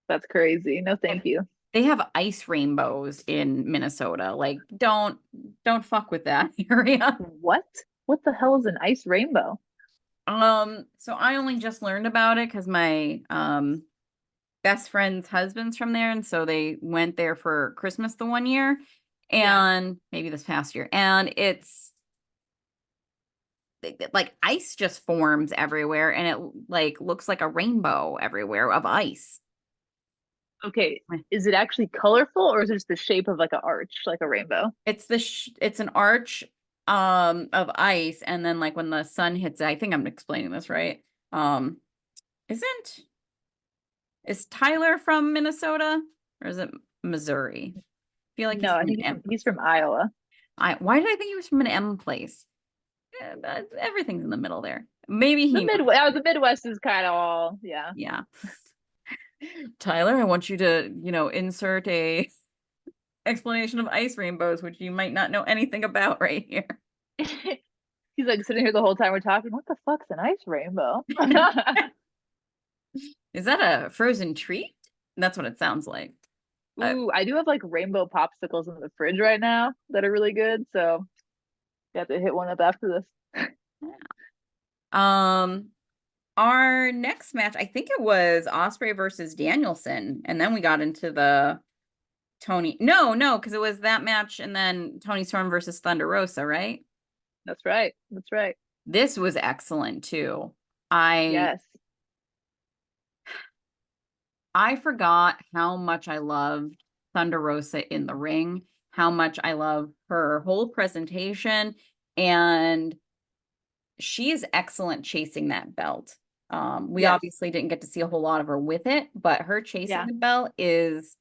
that's crazy. No, And thank you. they have ice rainbows in Minnesota. Like don't fuck with that area. What? What the hell is an ice rainbow? So I only just learned about it because my best friend's husband's from there, and so they went there for Christmas the one year, Yeah. and maybe this past year, and it's like ice just forms everywhere, and it like looks like a rainbow everywhere of ice. Okay. Is it actually colorful or is it just the shape of like an arch, like a rainbow? It's an arch of ice, and then like when the sun hits it, I think I'm explaining this right. Isn't is Tyler from Minnesota or is it Missouri? I feel like he's No, I from think an M. he's from Iowa. Why did I think he was from an M place? Everything's in the middle there. Maybe he knows. The Midwest is kind of all, yeah. Yeah. Tyler, I want you to, insert a explanation of ice rainbows, which you might not know anything about right here. He's like sitting here the whole time we're talking. What the fuck's an ice rainbow? Is that a frozen treat? That's what it sounds like. I, Ooh, I do have like rainbow popsicles in the fridge right now that are really good. So you have to hit one up after this. um, our next match, I think it was Osprey versus Danielson, and then we got into the Tony. No, because it was that match, and then Tony Storm versus Thunder Rosa, right? That's right. That's right. This was excellent too. I Yes. I forgot how much I loved Thunder Rosa in the ring, how much I love her whole presentation, and she is excellent chasing that belt. We Yes. obviously didn't get to see a whole lot of her with it, but her chasing Yeah. the belt is,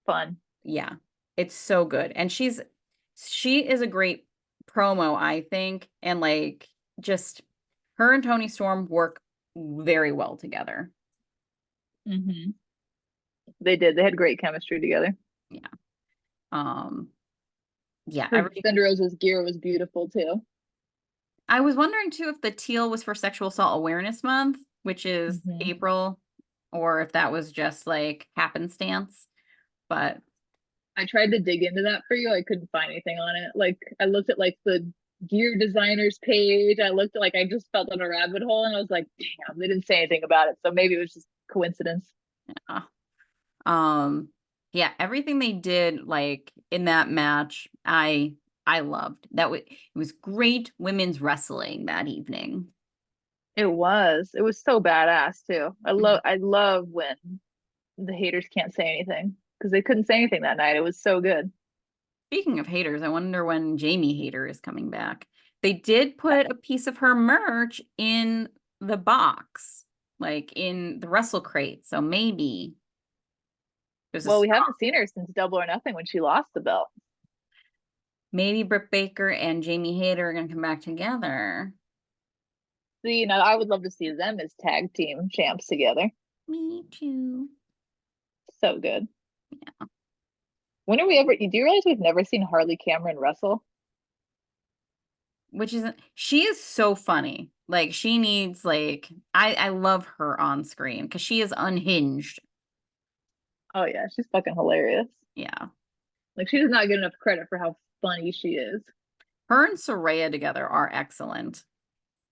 Fun. yeah, it's so good. And she is a great promo, I think, and like just her and Tony Storm work very well together. Hmm. They did. They had great chemistry together. Yeah. Um, yeah, Her Thunder Rosa's gear was beautiful too. I was wondering too if the teal was for Sexual Assault Awareness Month, which is Hmm. April, or if that was just like happenstance. But I tried to dig into that for you. I couldn't find anything on it. Like I looked at like the gear designers page. I looked at like I just felt on a rabbit hole and I was like, damn, they didn't say anything about it. So maybe it was just coincidence. uh, um yeah, everything they did like in that match, I loved. It was great women's wrestling that evening. It was. It was so badass too. Mhm. I love when the haters can't say anything because they couldn't say anything that night. It was so good. Speaking of haters, I wonder when Jamie Hater is coming back. They did Uh, put a piece of her merch in the box, like in the wrestle crate. So maybe there's a Well, we stock. haven't seen her since Double or Nothing when she lost the belt. Maybe Britt Baker and Jamie Hayter are gonna come back together. So, I would love to see them as tag team champs together. Me too. So good. When are we ever? Do you realize we've never seen Harley Cameron wrestle? Which isn't she is so funny. Like she needs like I love her on screen because she is unhinged. Oh yeah, she's fucking hilarious. Yeah. Like she does not get enough credit for how funny she is. Her and Soraya together are excellent.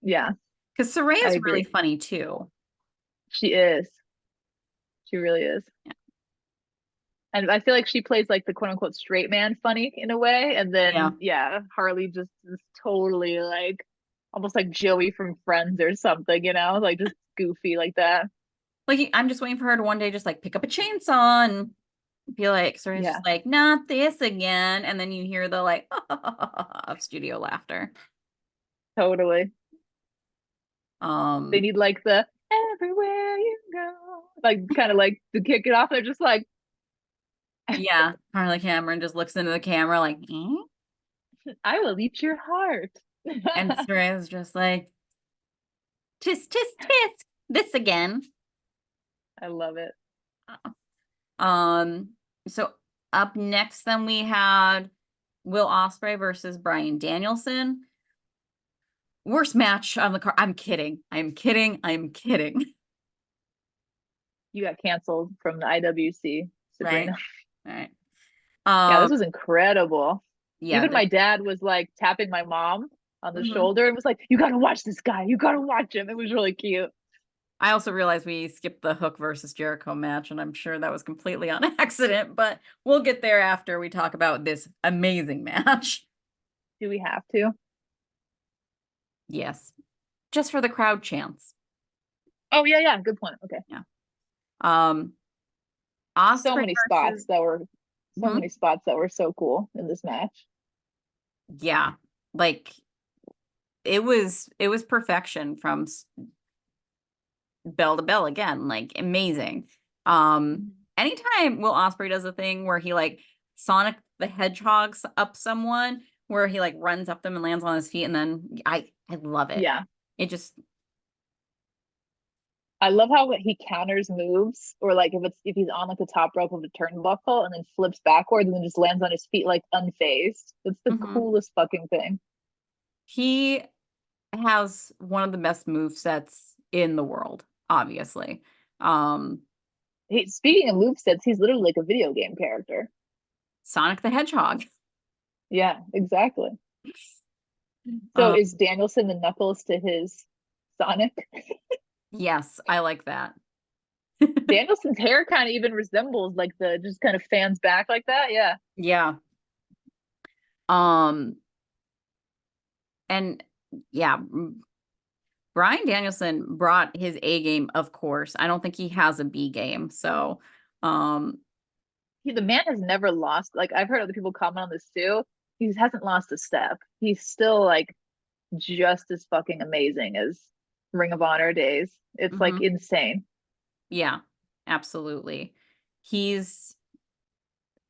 Yeah, Because Soraya I is really agree. funny too. She is. She really is. Yeah. And I feel like she plays like the quote unquote straight man funny in a way. And Yeah. then yeah, Harley just is totally like almost like Joey from Friends or something, like just goofy like that. Like I'm just waiting for her to one day just like pick up a chainsaw and be like, Soraya's Yeah, just like, not this again. And then you hear the like of studio laughter. totally. They Um, need like the everywhere you go, like kind of like to kick it off. They're just like, yeah, Harley Cameron just looks into the camera like, eh? I will eat your heart. And Soraya's just like, tisk, tisk, tisk, this again. I love it. Um, so up next, then we had Will Ospreay versus Bryan Danielson. Worst match on the card. I'm kidding. I'm kidding. I'm kidding. You got canceled from the IWC, Right? Sabrina. All right. Yeah, this Um, was incredible. yeah, Even my dad was like tapping my mom on the mhm. shoulder and was like, "You gotta watch this guy. You gotta watch him." It was really cute. I also realized we skipped the Hook versus Jericho match, and I'm sure that was completely on accident, but we'll get there after we talk about this amazing match. Do we have to? Yes. Just for the crowd chants. Oh yeah, yeah. Good point. Okay. Yeah. Um, So Osprey many versus, spots that were so hmm? many spots that were so cool in this match. Yeah, like it was perfection from bell to bell again, like amazing. Um, Mhm. anytime Will Ospreay does a thing where he like Sonic the Hedgehog's up someone, where he like runs up them and lands on his feet, and then I love it. Yeah. It just I love how he counters moves, or like if he's on like the top rope of a turnbuckle and then flips backwards and then just lands on his feet like unfazed. That's the Hmm. coolest fucking thing. He has one of the best move sets in the world, obviously. Um, Speaking of movesets, he's literally like a video game character. Sonic the Hedgehog. Yeah, exactly. So Um, is Danielson the Knuckles to his Sonic? yes, I like that. Danielson's hair kind of even resembles like the just kind of fans back like that. Yeah. Yeah. Um, and yeah, Brian Danielson brought his A game, of course. I don't think he has a B game. So, um, The man has never lost. Like I've heard other people comment on this too. He hasn't lost a step. He's still like just as fucking amazing as Ring of Honor days. It's like mhm. insane. Yeah, absolutely. He's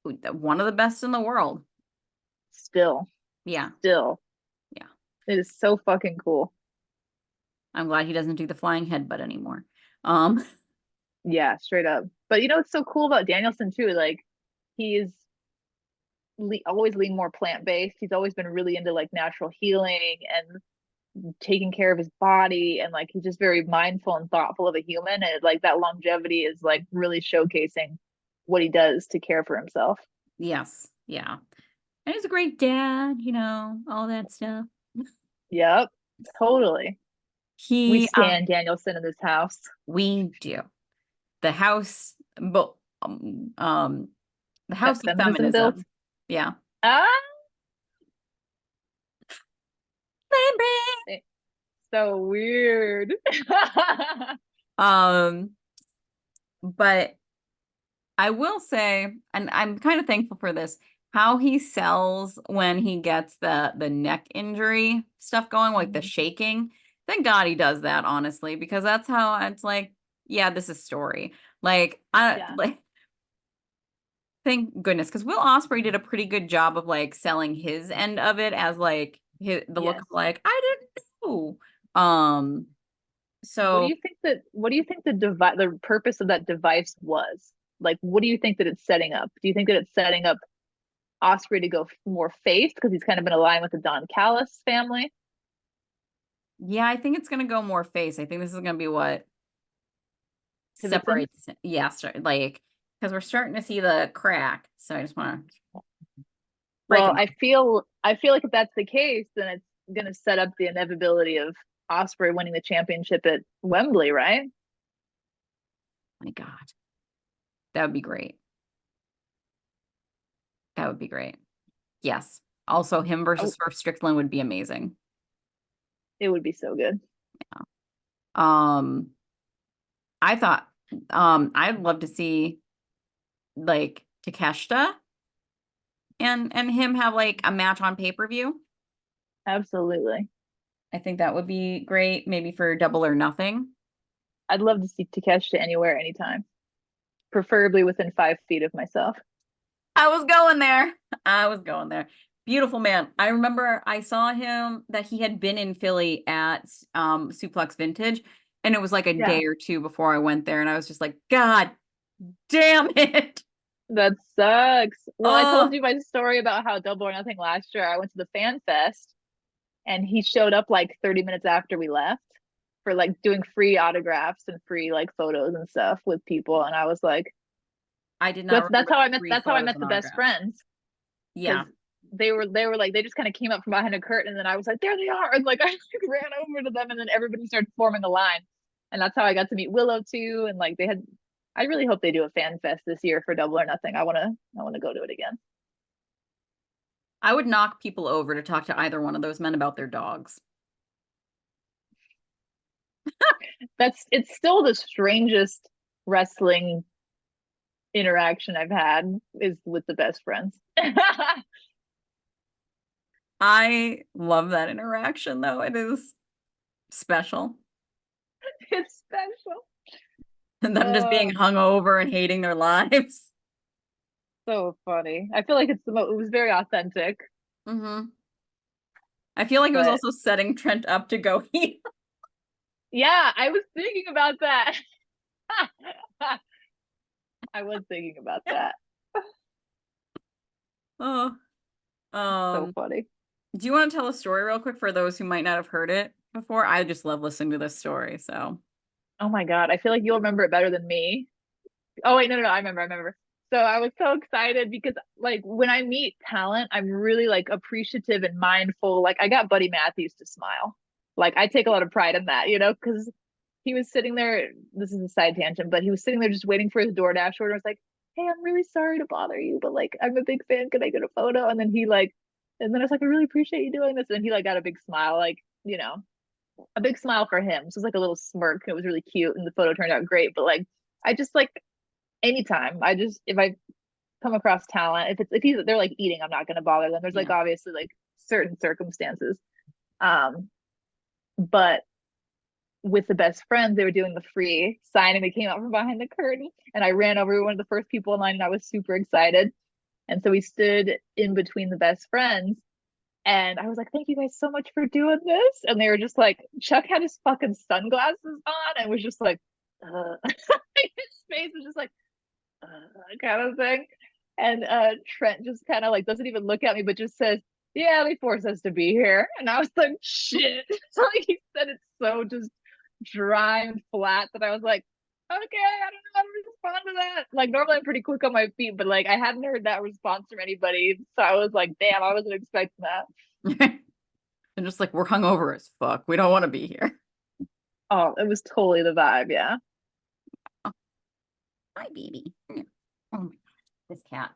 one of the best in the world. Still, Yeah, still. yeah. It is so fucking cool. I'm glad he doesn't do the flying headbutt anymore. Um, Yeah, straight up. But you know what's so cool about Danielson too? Like he's always lean more plant based. He's always been really into like natural healing and taking care of his body, and like he's just very mindful and thoughtful of a human, and like that longevity is like really showcasing what he does to care for himself. yes, yeah. And he's a great dad, all that stuff. Yep, totally. We He, stand Danielson in this house. we do. The house, but, the That house of feminism built. feminism. Yeah. Ah, Baby. so weird. Um, but I will say, and I'm kind of thankful for this, how he sells when he gets the neck injury stuff going, like the shaking. Thank God he does that, honestly, because that's how it's like, yeah, this is story. Like I Yeah. like thank goodness, because Will Ospreay did a pretty good job of like selling his end of it as like the look Yes. of like, I didn't know. Um, so What do you think the purpose of that device was? Like, what do you think that it's setting up? Do you think that it's setting up Osprey to go more face because he's kind of been aligned with the Don Callis family? yeah, I think it's gonna go more face. I think this is gonna be what Pivots him? separates, yes, like because we're starting to see the crack. So I just want to break Well, them up. I feel like if that's the case, then it's going to set up the inevitability of Osprey winning the championship at Wembley, right? My God, that would be great. That would be great. Yes. Also, him versus Oh, Swerve Strickland would be amazing. it would be so good. Um, I thought, I'd love to see like Takeshita and him have like a match on pay-per-view. Absolutely. I think that would be great, maybe for Double or Nothing. I'd love to see Takeshita anywhere, anytime, preferably within 5 feet of myself. I was going there. I was going there. Beautiful man. I remember I saw him that he had been in Philly at Suplex Vintage, and it was like a Yeah, day or two before I went there, and I was just like, God damn it. that sucks. Well, I told Oh, you my story about how Double or Nothing last year. I went to the Fan Fest and he showed up like 30 minutes after we left for like doing free autographs and free like photos and stuff with people. And I was like, I did not remember the free that's how I photos met and the best autographs. friends, because Yeah. they were like they just kind of came up from behind a curtain, and then I was like, there they are, and like I like, ran over to them, and then everybody started forming a line, and that's how I got to meet Willow too. And like they had, I really hope they do a fan fest this year for Double or Nothing. I want to go to it again. I would knock people over to talk to either one of those men about their dogs. That's it's still the strangest wrestling interaction I've had is with the best friends. I love that interaction, though. It is special. It's special. And them just being Uh, hung over and hating their lives. so funny. I feel like it was very authentic, Hmm. I feel like it was but also setting Trent up to go heel. Yeah, I was thinking about that. I was thinking about that. Oh, So um, funny. do you want to tell a story real quick for those who might not have heard it before? I just love listening to this story, so. Oh my God. I feel like you'll remember it better than me. Oh wait, no. I remember. So I was so excited because like when I meet talent, I'm really like appreciative and mindful. Like I got Buddy Matthews to smile. Like I take a lot of pride in that, because he was sitting there. This is a side tangent, but he was sitting there just waiting for his DoorDash order. I was like, "Hey, I'm really sorry to bother you, but like I'm a big fan. Can I get a photo?" And then I was like, "I really appreciate you doing this." And he like got a big smile, like a big smile for him. So it was like a little smirk. It was really cute, and the photo turned out great. But like, I just like anytime. If I come across talent, if they're like eating, I'm not gonna bother them. There's like Yeah. obviously like certain circumstances. Um, but with the best friends, they were doing the free sign and they came out from behind the curtain and I ran over one of the first people in line and I was super excited. And so we stood in between the best friends and I was like, thank you guys so much for doing this. And they were just like, Chuck had his fucking sunglasses on and was just like, his face was just like, kind of thing. And Trent just kind of like doesn't even look at me, but just says, "Yeah, they forced us to be here." And I was like, "Shit!" So like he said it so just dry and flat that I was like, "Okay, I don't know how to respond to that." Like normally I'm pretty quick on my feet, but like I hadn't heard that response from anybody, so I was like, "Damn, I wasn't expecting that." And just like, we're hungover as fuck. We don't want to be here. Oh, it was totally the vibe, yeah. Oh, hi, baby. Yeah. Oh my God, this cat.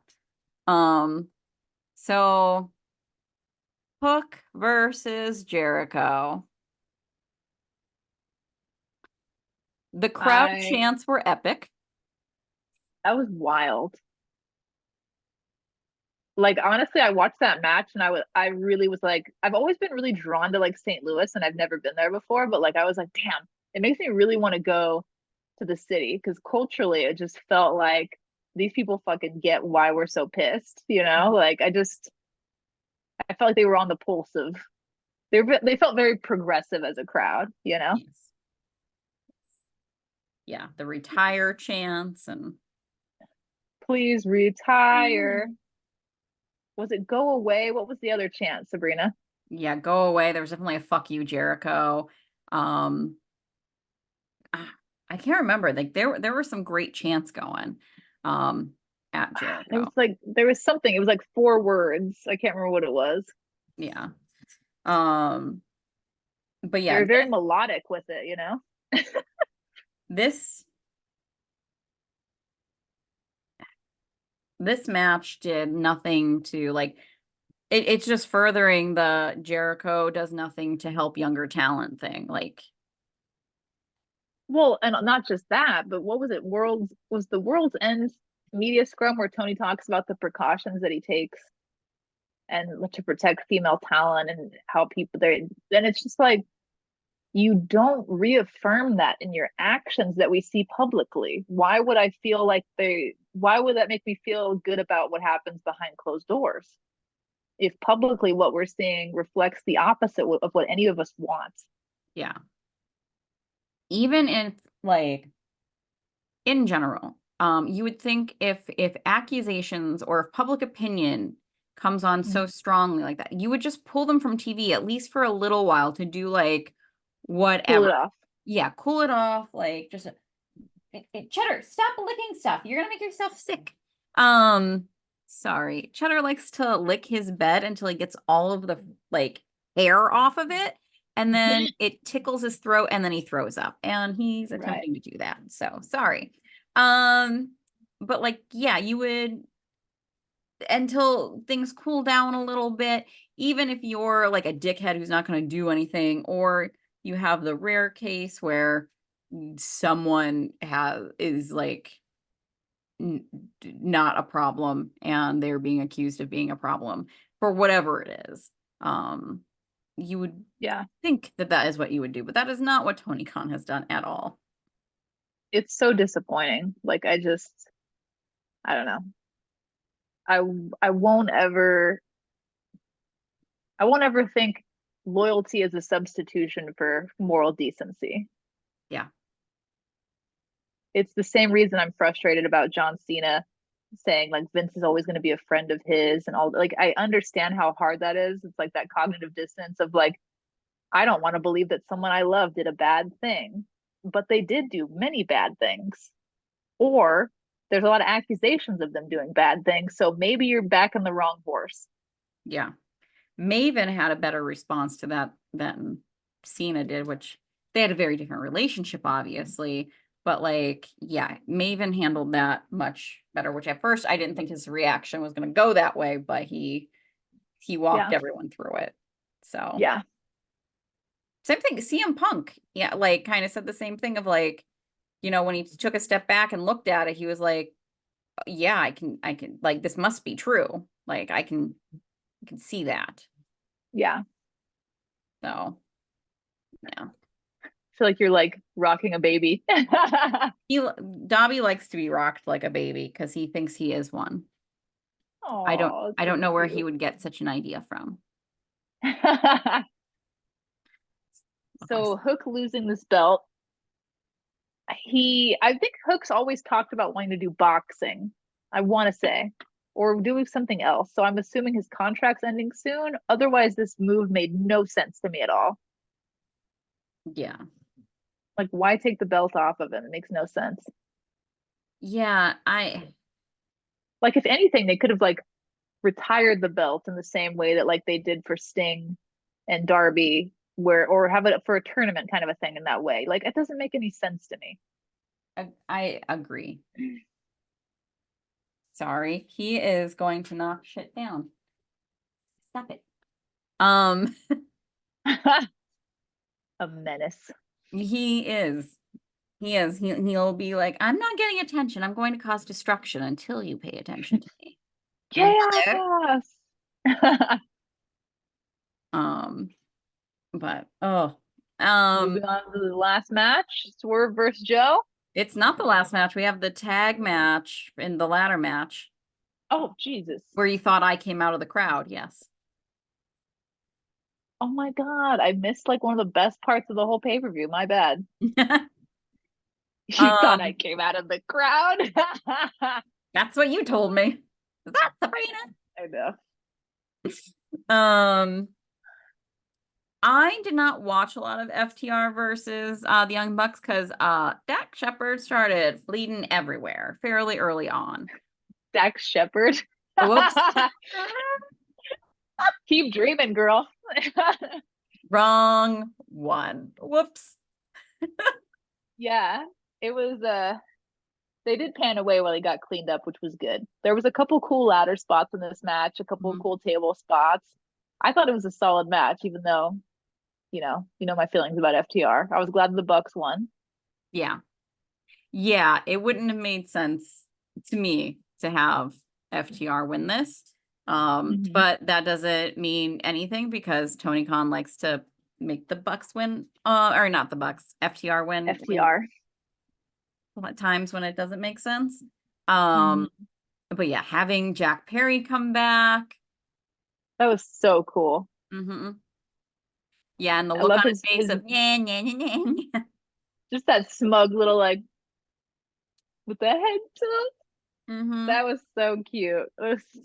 Um, so Hook versus Jericho. The crowd I chants were epic. That was wild. Like honestly, I watched that match and I really was like I've always been really drawn to like St. Louis and I've never been there before, but like I was like, damn, it makes me really want to go to the city because culturally it just felt like these people fucking get why we're so pissed, you know? Like I felt like they were on the pulse of they felt very progressive as a crowd, you know? Yes. Yeah, the retire chants and Please retire. Was it go away? What was the other chant, Sabrina? yeah, go away. There was definitely a fuck you, Jericho. Um, I can't remember. Like there were some great chants going um at There was Jericho. like there was something. It was like four words. I can't remember what it was. Yeah. Um, but They yeah, were very melodic with it, you know? this this match did nothing to like it's just furthering the Jericho does nothing to help younger talent thing. Like, Well, and not just that, but what was it? Was the World's End media scrum where Tony talks about the precautions that he takes and to protect female talent and how people there. Then it's just like you don't reaffirm that in your actions that we see publicly. Why would I feel like why would that make me feel good about what happens behind closed doors? If publicly what we're seeing reflects the opposite of what any of us want. yeah. Even if like in general, you would think if accusations or if public opinion comes on so strongly like that, you would just pull them from TV at least for a little while to do like Cool whatever. it off. Yeah, cool it off, like just Cheddar, stop licking stuff. You're gonna make yourself sick. Um, sorry. Cheddar likes to lick his bed until he gets all of the like hair off of it, and then it tickles his throat, and then he throws up, and he's Right. attempting to do that. So sorry. Um, but like, yeah, you would until things cool down a little bit, even if you're like a dickhead who's not going to do anything, or you have the rare case where someone has is like not a problem and they're being accused of being a problem for whatever it is. Um, you would Yeah. think that that is what you would do, but that is not what Tony Khan has done at all. It's so disappointing. Like I don't know. I I won't ever I won't ever think loyalty is a substitution for moral decency. Yeah. It's the same reason I'm frustrated about John Cena saying like Vince is always going to be a friend of his and all. Like I understand how hard that is. It's like that cognitive dissonance of like I don't want to believe that someone I love did a bad thing, but they did do many bad things. Or there's a lot of accusations of them doing bad things, so maybe you're back on the wrong horse. Yeah. Maven had a better response to that than Cena did, which they had a very different relationship, obviously. But like, yeah, Maven handled that much better, which at first I didn't think his reaction was going to go that way, but he walked Yeah. everyone through it. So Yeah. same thing, CM Punk, yeah, like kind of said the same thing of like, when he took a step back and looked at it, he was like, yeah, I can like this must be true. Like I can see that. Yeah. So yeah. I feel like you're like rocking a baby. Dobby likes to be rocked like a baby because he thinks he is one. I don't Oh, I so don't know where he cute. would get such an idea from. Of course. So Hook losing this belt, I think Hook's always talked about wanting to do boxing, I want to say, or doing something else. So I'm assuming his contract's ending soon. Otherwise, this move made no sense to me at all. Yeah. Like, why take the belt off of him? It makes no sense. Yeah, I Like, if anything, they could have like retired the belt in the same way that like they did for Sting and Darby, where or have it for a tournament kind of a thing in that way. Like, it doesn't make any sense to me. I agree. Sorry. He is going to knock shit down. Stop it. Um, A menace. he is. He is. He'll be like, I'm not getting attention. I'm going to cause destruction until you pay attention to me. Mother. Chaos. Um, but oh, Moving on to the last match, Swerve versus Joe. it's not the last match. We have the tag match in the ladder match Oh, Jesus. where you thought I came out of the crowd. Yes. Oh my God. I missed like one of the best parts of the whole pay-per-view. My bad. You thought I Um, came out of the crowd? that's what you told me. Is that Sabrina? I know. Um, I did not watch a lot of FTR versus the Young Bucks because Dak Shepard started bleeding everywhere fairly early on. Dax Shepard. Whoops. Keep dreaming, girl. Wrong one. Whoops. Yeah, it was they did pan away while he got cleaned up, which was good. There was a couple cool ladder spots in this match, a couple Mhm. cool table spots. I thought it was a solid match, even though, you know my feelings about FTR. I was glad the Bucks won. Yeah. Yeah, it wouldn't have made sense to me to have FTR win this. Mm-hmm. But that doesn't mean anything because Tony Khan likes to make the Bucks win, or not the Bucks, FTR win FTR. at times when it doesn't make sense. Mm-hmm. But yeah, having Jack Perry come back. That was so cool. hmm Yeah, and the I look love on his face his of yeah, yeah, yeah, yeah. just that smug little like with the head tilt. hmm That was so cute. It was his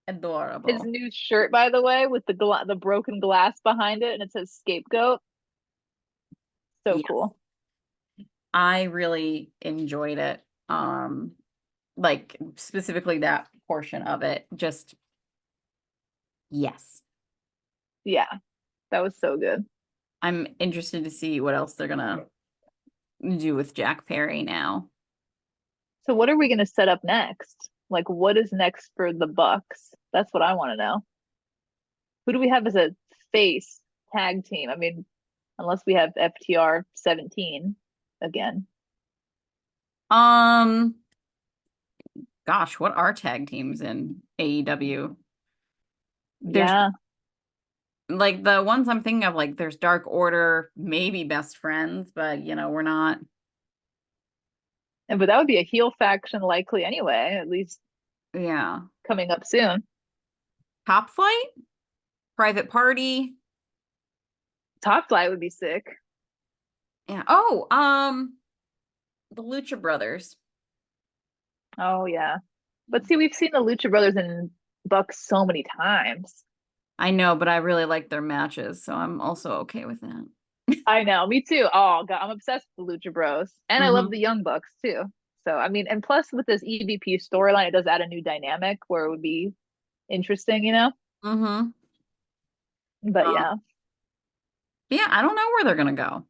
Adorable. new shirt, by the way, with the broken glass behind it, and it says scapegoat. So Yes. cool. I really enjoyed it. Like specifically that portion of it. Just yes. Yeah, that was so good. I'm interested to see what else they're gonna do with Jack Perry now. So what are we gonna set up next? Like, what is next for the Bucks? That's what I want to know. Who do we have as a face tag team? I mean, unless we have FTR 17 again. Um, gosh, what are tag teams in AEW? There's Yeah, like the ones I'm thinking of, like there's Dark Order, maybe Best Friends, but we're not. and but that would be a heel faction likely anyway, at least Yeah. coming up soon. Top Flight, Private Party. Top Flight would be sick. Yeah. Oh, the Lucha Brothers. Oh yeah. But see, we've seen the Lucha Brothers and Bucks so many times. I know, but I really like their matches, so I'm also okay with that. I know, me too. Oh God, I'm obsessed with the Lucha Bros. And I love Mm-hmm. the Young Bucks too. So I mean, and plus with this EVP storyline, it does add a new dynamic where it would be interesting, you know? Mm-hmm. But yeah, Yeah, I don't know where they're gonna go,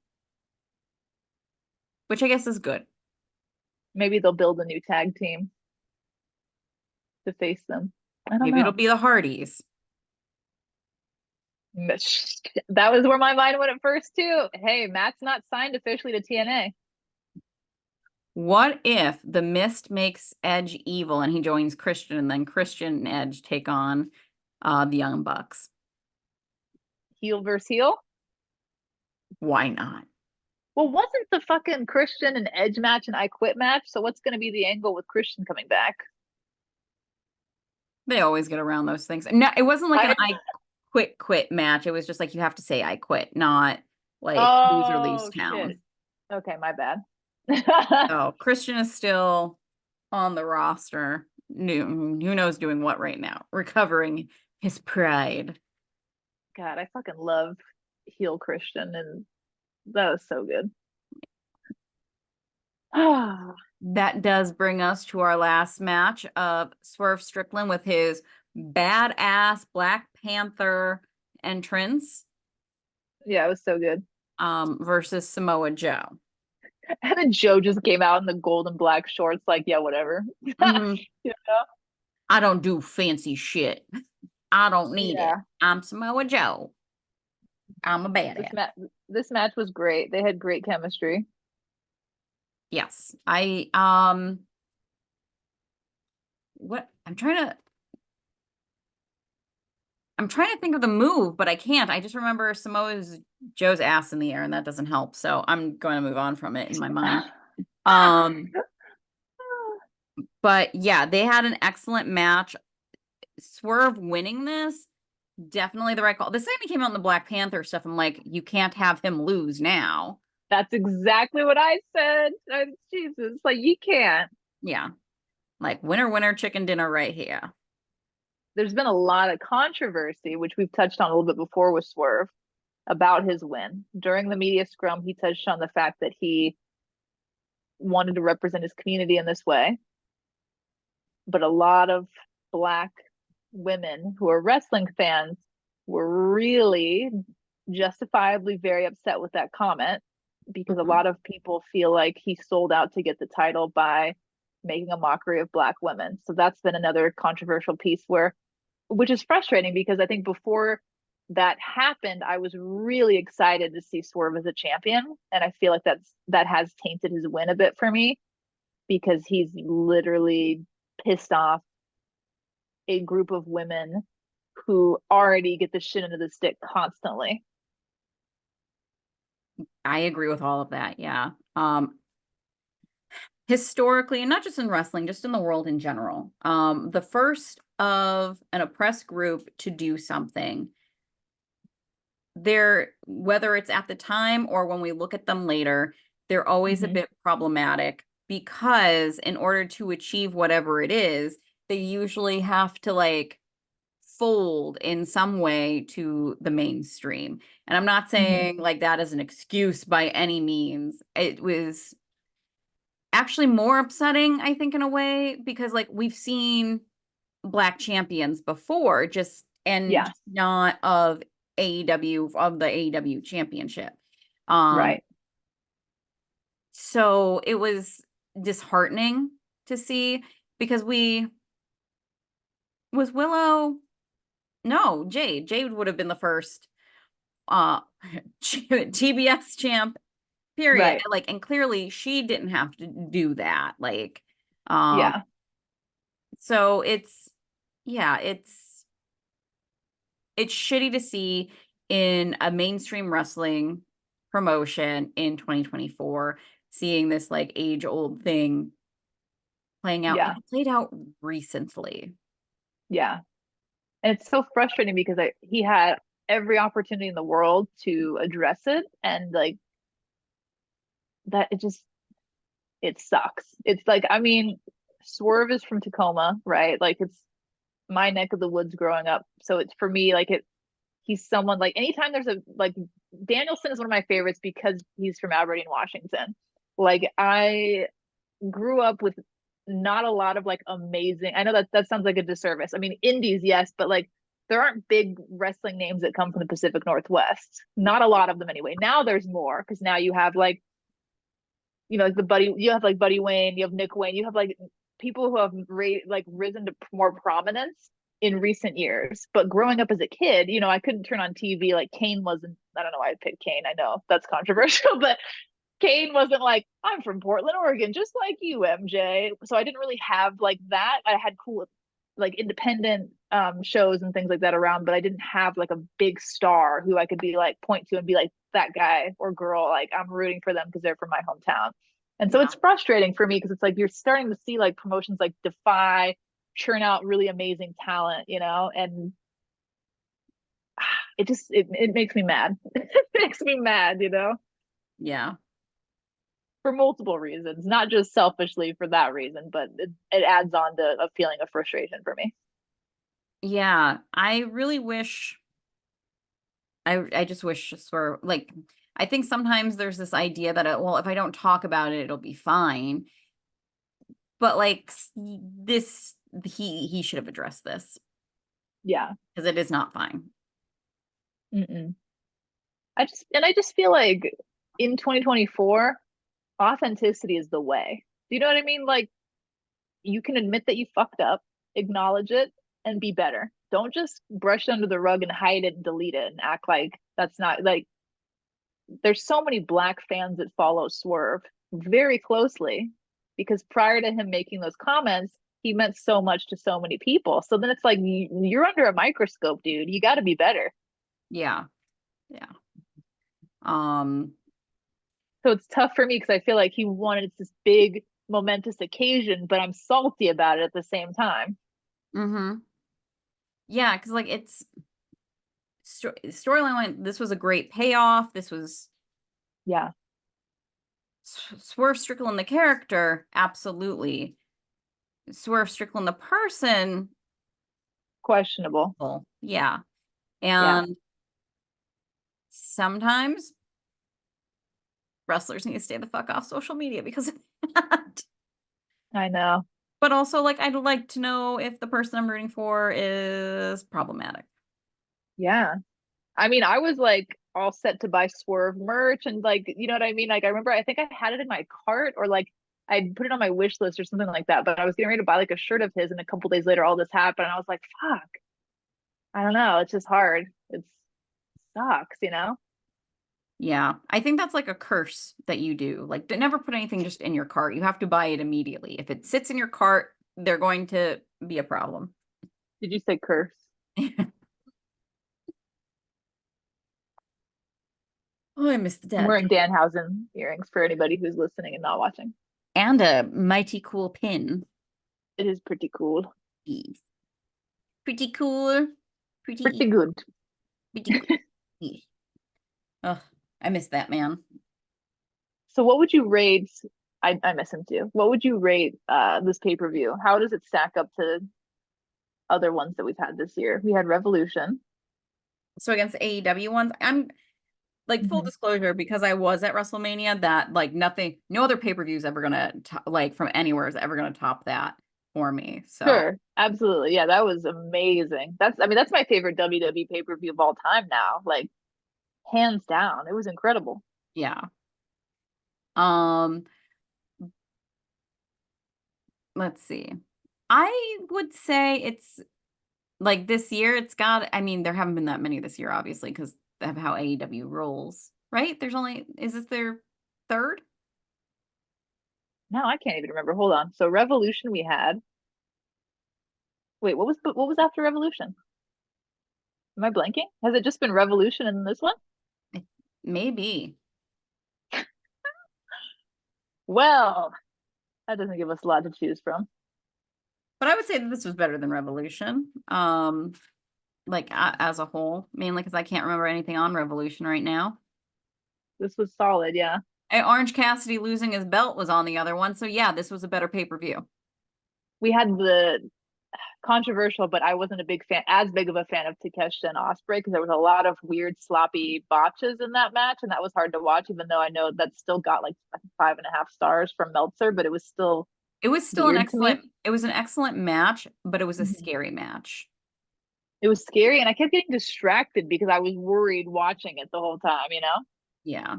which I guess is good. maybe they'll build a new tag team to face them. I don't Maybe it'll know. be the Hardys. That was where my mind went at first too. Hey, Matt's not signed officially to TNA. What if the Mist makes Edge evil and he joins Christian, and then Christian and Edge take on the Young Bucks? Heel versus heel. Why not? Well, wasn't the fucking Christian and Edge match an I Quit match? So what's going to be the angle with Christian coming back? They always get around those things. No, it wasn't like an I I quit match. It was just like you have to say I quit, not like lose or leaves Oh shit. town. Okay, my bad. So Christian is still on the roster. Who knows doing what right now? Recovering his pride. God, I fucking love heel Christian, and that was so good. Ah, That does bring us to our last match of Swerve Strickland with his badass Black Panther entrance yeah, it was so good. versus Samoa Joe. And then Joe just came out in the gold and black shorts, like, yeah, whatever. Hmm. Yeah. I don't do fancy shit. I don't need it. Yeah. I'm Samoa Joe. I'm a This badass. match this match was great. They had great chemistry. Yes. What I'm trying to think of the move, but I can't. I just remember Samoa's Joe's ass in the air, and that doesn't help. So I'm going to move on from it in my mind. Um, but yeah, they had an excellent match. Swerve winning this, definitely the right call. The second he came out in the Black Panther stuff, I'm like, you can't have him lose now. That's exactly what I said. Jesus, like you can't. Yeah. Like winner, winner, chicken dinner right here. There's been a lot of controversy, which we've touched on a little bit before with Swerve, about his win. During the media scrum, he touched on the fact that he wanted to represent his community in this way. But a lot of Black women who are wrestling fans were really justifiably very upset with that comment because a Mhm. lot of people feel like he sold out to get the title by making a mockery of Black women. So that's been another controversial piece where, which is frustrating because I think before that happened, I was really excited to see Swerve as a champion. And I feel like that has tainted his win a bit for me because he's literally pissed off a group of women who already get the shit into the stick constantly. I agree with all of that. Yeah. Historically, and not just in wrestling, just in the world in general, the first of an oppressed group to do something, they're whether it's at the time or when we look at them later, they're always a Mm-hmm. bit problematic because in order to achieve whatever it is, they usually have to like fold in some way to the mainstream. And I'm not Mm-hmm. saying like that as an excuse by any means. It was actually more upsetting, I think, in a way, because like we've seen Black champions before, Yeah, just not of AEW of the AEW championship. Um, right. so it was disheartening to see because we was Willow, no, Jade. Jade would have been the first uh TBS champ, period. Right. Like, and clearly she didn't have to do that. Like, um, Yeah. so yeah, it's shitty to see in a mainstream wrestling promotion in 2024, seeing this like age old thing playing out, and Yeah. it played out recently. Yeah. And it's so frustrating because he had every opportunity in the world to address it and like that it sucks. It's like, I mean, Swerve is from Tacoma, right? Like it's my neck of the woods growing up. So it's for me, like he's someone like anytime there's a like Danielson is one of my favorites because he's from Aberdeen, Washington. Like I grew up with not a lot of like amazing. I know that that sounds like a disservice. I mean, indies, yes, but like there aren't big wrestling names that come from the Pacific Northwest. Not a lot of them anyway. Now there's more because now you have like like you have like Buddy Wayne, you have Nick Wayne, you have like people who have risen to more prominence in recent years. But growing up as a kid, I couldn't turn on TV. Like Kane wasn't. I don't know why I picked Kane. I know that's controversial, but Kane wasn't like, I'm from Portland, Oregon, just like you, MJ. So I didn't really have like that. I had cool like independent shows and things like that around, but I didn't have like a big star who I could be like point to and be like that guy or girl, like I'm rooting for them because they're from my hometown. And so Yeah. it's frustrating for me because it's like you're starting to see like promotions like Defy churn out really amazing talent, and it makes me mad. It makes me mad. Yeah. For multiple reasons, not just selfishly for that reason, but it adds on to a feeling of frustration for me. Yeah. I really wish I just wish for like I think sometimes there's this idea that well, if I don't talk about it, it'll be fine. But like this he should have addressed this Yeah. because it is not fine. Mm-mm. I just feel like in 2024, authenticity is the way. Do you know what I mean? Like you can admit that you fucked up, acknowledge it, and be better. Don't just brush it under the rug and hide it and delete it and act like that's not like there's so many black fans that follow Swerve very closely because prior to him making those comments, he meant so much to so many people. So then it's like you're under a microscope, dude. You got to be better. Yeah. Yeah. Um So it's tough for me because I feel like he wanted this big momentous occasion, but I'm salty about it at the same time. mhm. Yeah, cuz like it's storyline went this was a great payoff. This was Yeah, Swerve Strickland the character, absolutely. Swerve Strickland the person, questionable. well, yeah. Yeah, And sometimes wrestlers need to stay the fuck off social media because of that. I know. But also, like, I'd like to know if the person I'm rooting for is problematic. Yeah. I mean, I was like all set to buy Swerve merch and like, you know what I mean? Like I remember I think I had it in my cart or like I put it on my wish list or something like that, but I was getting ready to buy like a shirt of his and a couple days later all this happened and I was like, fuck. I don't know, it's just hard. It sucks. Yeah, I think that's like a curse that you do. Like, never put anything just in your cart. You have to buy it immediately. If it sits in your cart, they're going to be a problem. Did you say curse? Oh, I miss the I'm dad wearing joke. Danhausen earrings for anybody who's listening and not watching. And a mighty cool pin. It is pretty cool. Yes. Pretty cool. Pretty Pretty, good. pretty good. Yes. Oh, I miss that man. So what would you rate? I miss him too. What would you rate this pay-per-view? How does it stack up to other ones that we've had this year? We had Revolution. So against the AEW ones, I'm like full Mm-hmm. disclosure because I was at WrestleMania that like nothing, no other pay-per-view is ever gonna like from anywhere is ever gonna top that for me. So Sure, absolutely. Yeah, that was amazing. I mean, that's my favorite WWE pay-per-view of all time now. Like, hands down. It was incredible. yeah. Um, let's see. I would say it's like this year, it's got, I mean, there haven't been that many this year, obviously, because of how AEW rolls, right? There's only, is this their third? Now I can't even remember. Hold on. So Revolution we had. Wait, what was after Revolution? Am I blanking? Has it just been Revolution and this one? Maybe. Well, that doesn't give us a lot to choose from. But I would say that this was better than Revolution. Like as a whole, mainly because I can't remember anything on Revolution right now. This was solid, yeah. And Orange Cassidy losing his belt was on the other one. So yeah, this was a better pay-per-view. We had the controversial, but I wasn't a big fan, as big of a fan of Takeshita and Osprey because there was a lot of weird, sloppy botches in that match, and that was hard to watch. Even though I know that still got like 5.5 stars from Meltzer, but it was still It was still weird to me. it was an excellent match, but it was a Mhm. scary match. It was scary, and I kept getting distracted because I was worried watching it the whole time. You know? Yeah.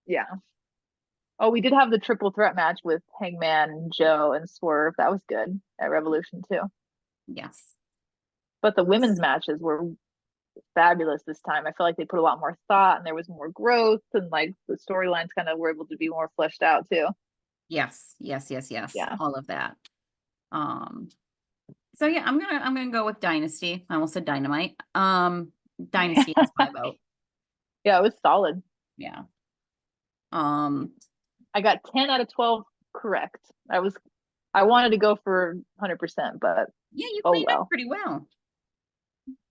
Yeah. Oh, we did have the triple threat match with Hangman, Joe, and Swerve. That was good at Revolution too. Yes. But the women's matches were fabulous this time. I feel like they put a lot more thought and there was more growth and like the storylines kind of were able to be more fleshed out too. Yes. Yes. Yes. Yes. Yeah. All of that. Um, so yeah, I'm gonna go with Dynasty. I almost said Dynamite. Dynasty has my vote. Yeah, it was solid. Yeah. Um, I got 10 out of 12 correct. I wanted to go for 100%, but yeah, you oh cleaned up well. pretty well.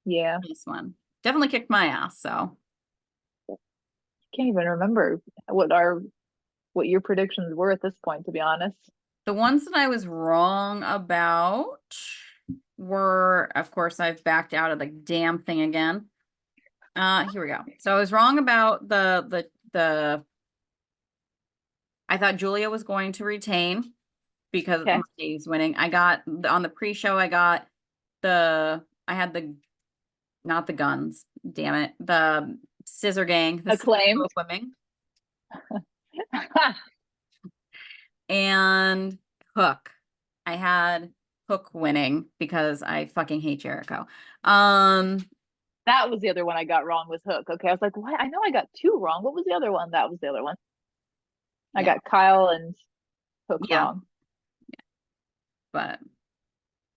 Yeah. This one definitely kicked my ass. So Can't even remember what our what your predictions were at this point, to be honest. the ones that I was wrong about were, of course, I've backed out of the damn thing again. Here we go. So I was wrong about the I thought Julia was going to retain because Okay. Mercedes winning. I got on the pre-show, I had the not the guns, damn it, the scissor gang, the scissor Acclaimed. group women, and Hook. I had Hook winning because I fucking hate Jericho. Um, That was the other one I got wrong was Hook. Okay. I was like, what? I know I got two wrong. What was the other one? That was the other one. I yeah, got Kyle and Hook yeah, wrong. but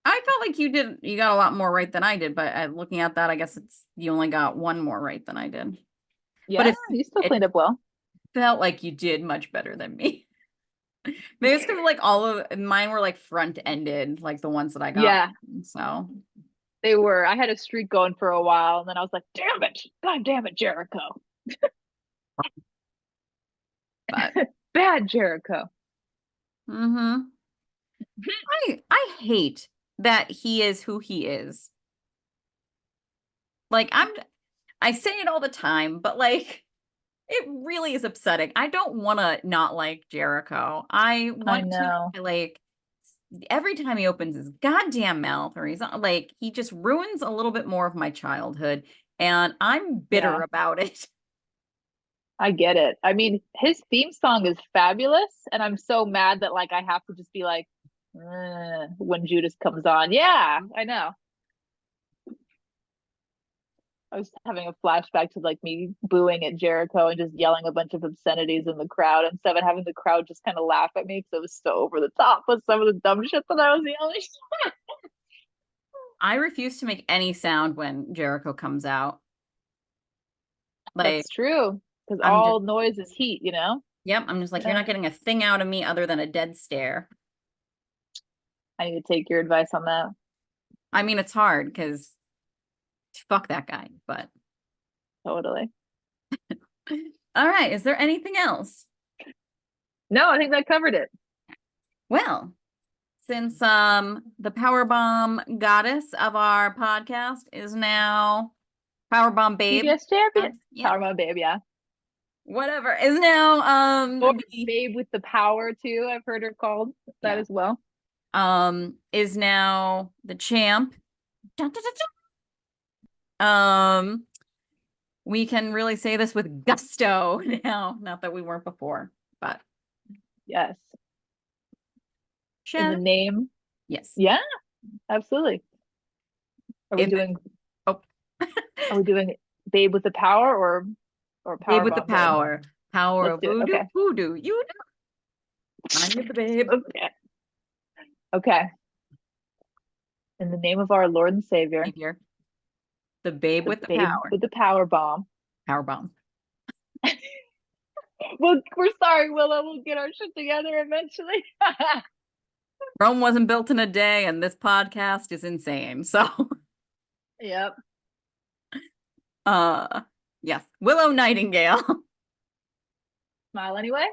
I felt like you got a lot more right than I did, but looking at that, I guess you only got one more right than I did. But Yeah, you still it cleaned up well. felt like you did much better than me. Maybe it's because like all of mine were like front ended, like the ones that I got. Yeah, So, they were. I had a streak going for a while, and then I was like, damn it. God damn it, Jericho. but Bad Jericho. mm-hmm. I hate that he is who he is. Like I say it all the time, but like it really is upsetting. I don't want to not like Jericho. I I want know. to like every time he opens his goddamn mouth or he's not like he just ruins a little bit more of my childhood and I'm bitter Yeah, about it. I get it. I mean, his theme song is fabulous, and I'm so mad that like I have to just be like, when Judas comes on. Yeah, I know. I was having a flashback to like me booing at Jericho and just yelling a bunch of obscenities in the crowd and stuff, and having the crowd just kind of laugh at me because it was so over the top with some of the dumb shit that I was yelling. I refuse to make any sound when Jericho comes out. Like That's true because I'm just all noise is heat, you know? yep, I'm just like you're Yeah. not getting a thing out of me other than a dead stare. I need to take your advice on that. I mean, it's hard because fuck that guy, but Totally. all right, is there anything else? No, I think that covered it. Well, since the powerbomb goddess of our podcast is now powerbomb babe, TBS champion. yeah, Power Mode Babe, yeah. whatever, is now Or Babe with the Power too. I've heard her called that yeah, as well. is now the champ. Dun, dun, dun, dun. We can really say this with gusto now, not that we weren't before, but Yes. In the Shannon, name. yes. Yeah, absolutely. Are we In doing oh, are we doing Babe with the Power or babe with the Powerbomb Babe? power, power Let's of do it. voodoo, Okay. voodoo, you do. I'm the babe. Okay. Okay. In the name of our Lord and Savior, Savior, the babe the with the Babe power, with the Power Bomb. power bomb. Well, we're sorry, Willow. We'll get our shit together eventually. Rome wasn't built in a day, and this podcast is insane. So, Yep. uh, yes, Willow Nightingale. Smile anyway.